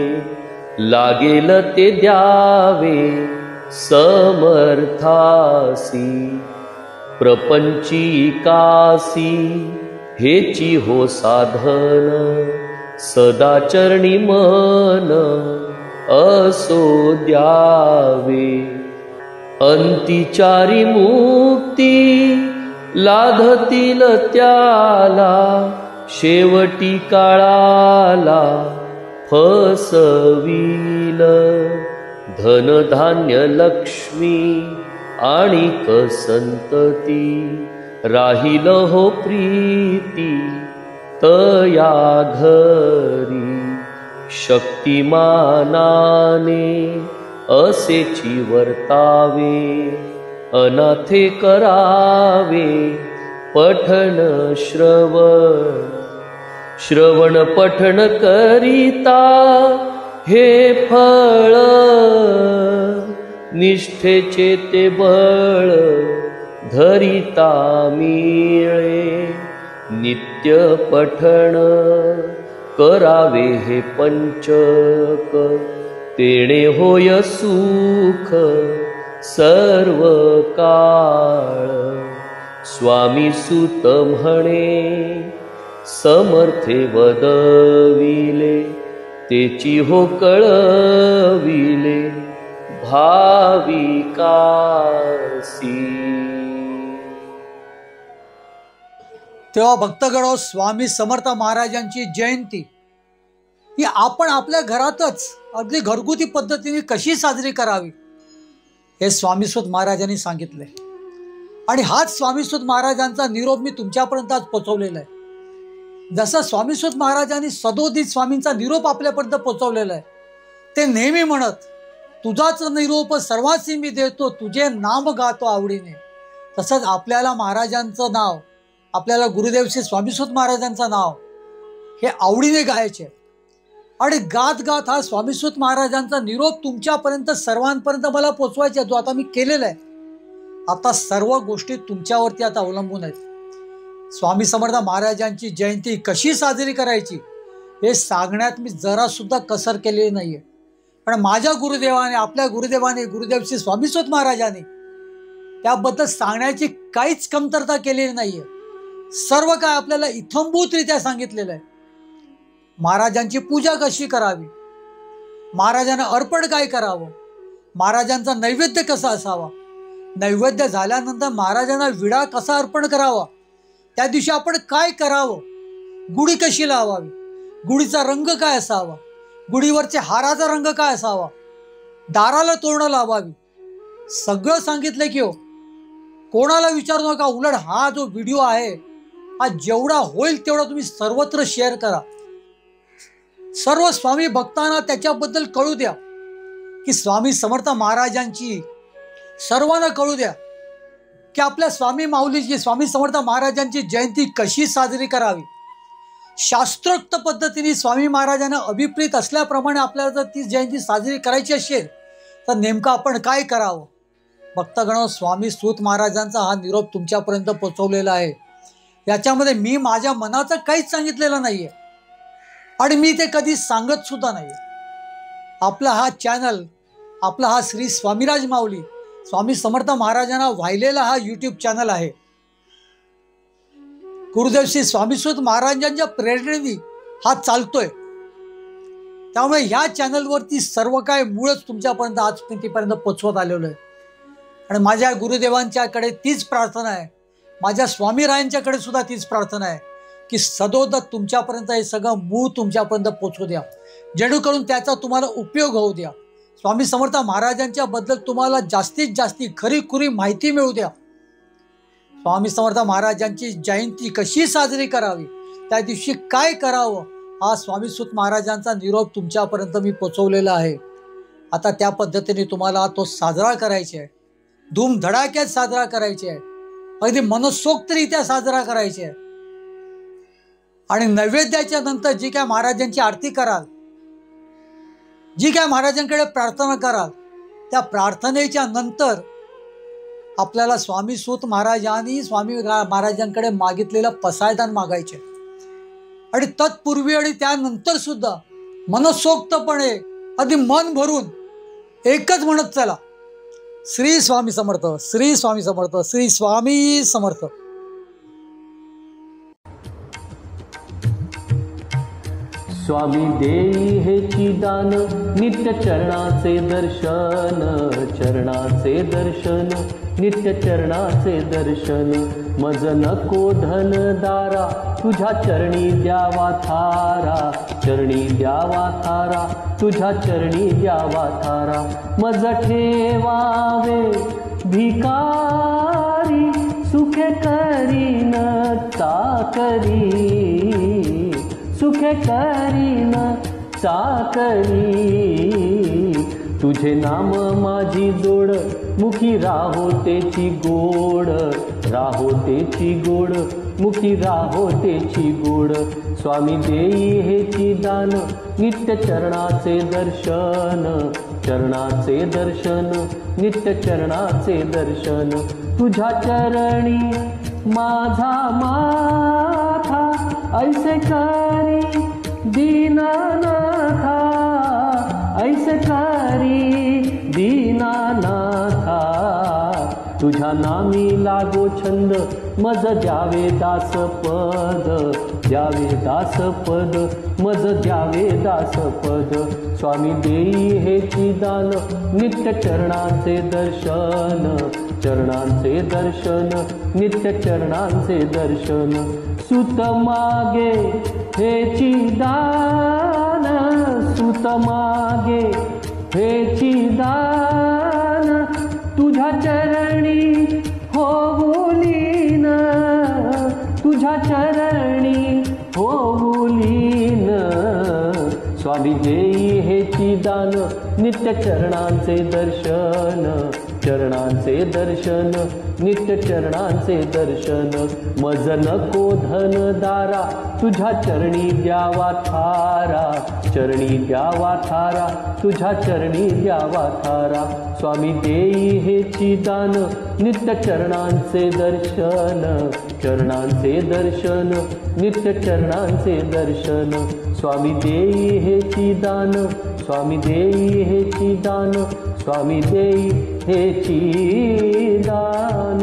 लागेल ते द्यावे समर्थासी, प्रपंचिकासी हेची हो साधन, सदाचरणी मन असो द्यावे, अंतिचारी मुक्ती लाधतील त्याला, शेवटी काळाला फसविल, धनधान्य लक्ष्मी आणिक संतती, राहिल हो प्रीती तया घरी शक्तिमानाने असेची वर्तावे अनाथे करावे पठन श्रवण पठन करिता हे फळ निष्ठेचे ते बळ धरिता मिळे नित्य पठण करावे हे पंचक तेणे होय सुख सर्व काळ स्वामी सुत म्हणे समर्थे वदविले तेची हो कळविले भाविकासी। तेव्हा भक्तगणो, स्वामी समर्थ महाराजांची जयंती ही आपण आपल्या घरातच अगदी घरगुती पद्धतीने कशी साजरी करावी हे स्वामीसुत महाराजांनी सांगितले। आणि हाच स्वामीसुत महाराजांचा निरोप मी तुमच्यापर्यंत आज पोहोचवलेला आहे। जसं स्वामीसुत महाराजांनी सदोदित स्वामींचा निरोप आपल्यापर्यंत पोहोचवलेला आहे, ते नेहमी म्हणत, तुझाच निरोप सर्वांसी मी देतो, तुझे नाम गातो आवडीने। तसंच आपल्याला महाराजांचं नाव, आपल्याला गुरुदेव श्री स्वामीसुत महाराजांचं नाव हे आवडीने गायचे आणि गात गात हा स्वामीसुत महाराजांचा निरोप तुमच्यापर्यंत सर्वांपर्यंत मला पोचवायचा, जो आता मी केलेला आहे। आता सर्व गोष्टी तुमच्यावरती आता अवलंबून आहेत। स्वामी समर्थ महाराजांची जयंती कशी साजरी करायची हे सांगण्यात मी जरा सुद्धा कसर केलेली नाहीये। पण माझ्या गुरुदेवाने, आपल्या गुरुदेवाने, गुरुदेव श्री स्वामीसुत महाराजांनी त्याबद्दल सांगण्याची काहीच कमतरता केलेली नाहीये। सर्व काय आपल्याला इत्थंभूतरित्या सांगितलेलं आहे। महाराजांची पूजा कशी करावी, महाराजांना अर्पण काय करावं, महाराजांचा नैवेद्य कसा असावा, नैवेद्य झाल्यानंतर महाराजांना विडा कसा अर्पण करावा, त्या दिवशी आपण काय करावं, गुढी कशी लावावी, गुढीचा रंग काय असावा, गुढीवरच्या हाराचा रंग काय असावा, दाराला तोरणं लावावी, सगळं सांगितलं की हो। कोणाला विचारू नका, उलट हा जो व्हिडिओ आहे हा जेवढा होईल तेवढा तुम्ही सर्वत्र शेअर करा। सर्व स्वामी भक्तांना त्याच्याबद्दल कळू द्या की स्वामी समर्थ महाराजांची सर्वांना कळू द्या की आपल्या स्वामी माऊलीची, स्वामी समर्थ महाराजांची जयंती कशी साजरी करावी। शास्त्रोक्त पद्धतीने स्वामी महाराजांना अभिप्रेत असल्याप्रमाणे आपल्याला जर ती जयंती साजरी करायची असेल तर नेमकं आपण काय करावं। भक्तगण, स्वामी सूत महाराजांचा हा निरोप तुमच्यापर्यंत पोहोचवलेला आहे। याच्यामध्ये मी माझ्या मनाचं काहीच सांगितलेलं नाहीये आणि मी ते कधी सांगत सुद्धा नाही। आपला हा चॅनल, आपला हा श्री स्वामीराज माऊली स्वामी समर्थ महाराजांना वाहिलेला हा यूट्यूब चॅनल आहे। गुरुदेव श्री स्वामीसुत महाराजांच्या प्रेरणेने हा चालतोय। त्यामुळे ह्या चॅनलवरती सर्व काय मूळच तुमच्यापर्यंत आजपर्यंत पोचवत आलेलो आहे। आणि माझ्या गुरुदेवांच्याकडे तीच प्रार्थना आहे, माझ्या स्वामीरायांच्याकडे सुद्धा तीच प्रार्थना आहे की सदोदित तुमच्यापर्यंत हे सगळं मूळ तुमच्यापर्यंत पोचवू द्या, जेणेकरून त्याचा तुम्हाला उपयोग होऊ द्या। स्वामी समर्थ महाराजांच्या बद्दल तुम्हाला जास्तीत जास्त खरीखुरी माहिती मिळू द्या। स्वामी समर्थ महाराजांची जयंती कशी साजरी करावी, त्या दिवशी काय करावं, हा स्वामीसुत महाराजांचा निरोप तुमच्यापर्यंत मी पोचवलेला आहे। आता त्या पद्धतीने तुम्हाला तो साजरा करायचा आहे, धूमधडाक्यात साजरा करायचे आहे, अगदी मनसोक्तरित्या साजरा करायचे आहे। आणि नैवेद्याच्या नंतर जी काय महाराजांची आरती कराल, जी काय महाराजांकडे प्रार्थना कराल, त्या प्रार्थनेच्या नंतर आपल्याला स्वामी सूत महाराजांनी स्वामी महाराजांकडे मागितलेलं पसायदान मागायचे। आणि तत्पूर्वी आणि त्यानंतर सुद्धा मनसोक्तपणे अगदी मन भरून एकच म्हणत चला, श्री स्वामी समर्थ, श्री स्वामी समर्थ, श्री स्वामी समर्थ। स्वामी देई हेची दान, नित्य चरणाचे दर्शन, चरणाचे दर्शन, नित्य चरणाचे दर्शन। मज नको धन दारा, तुझ्या चरणी द्यावा थारा, चरणी द्यावा थारा, तुझ्या चरणी द्यावा थारा। मज ठेवावे भिकारी, सुखे करीन ता करी, सुखे करीन चाकरी तुझे नाम माझी जोड मुखी राहो तेची गोड राहो तेची गोड मुखी राहो तेची गोड स्वामी देई हेची दान नित्य चरणाचे दर्शन चरणाचे दर्शन नित्य चरणाचे दर्शन तुझ्या चरणी माझा माथा ऐसे करी दीनानाथा ऐसे करी दीनानाथा तुझ्या नामी लागो छंद मज द्यावे दास पद द्यावे दास पद मज द्यावे दास पद स्वामी देई हेची दान नित्य चरणाचे दर्शन चरणांचे दर्शन नित्य चरणांचे दर्शन सुत मागे हेची दान सुत मागे हेची दान तुझ्या चरणी होऊलीन तुझ्या चरणी होऊलीन स्वामी देई हेची दान नित्य चरणांचे दर्शन चरणांचे दर्शन नित्य चरणांचे दर्शन मज नको धन दारा तुझ्या चरणी द्यावा थारा चरणी द्यावा थारा तुझ्या चरणी द्यावा थारा स्वामी देई हेची दान नित्य चरणांचे दर्शन चरणांचे दर्शन नित्य चरणांचे दर्शन स्वामी देई हेची दान स्वामी देई हेची दान स्वामी देई हेची दान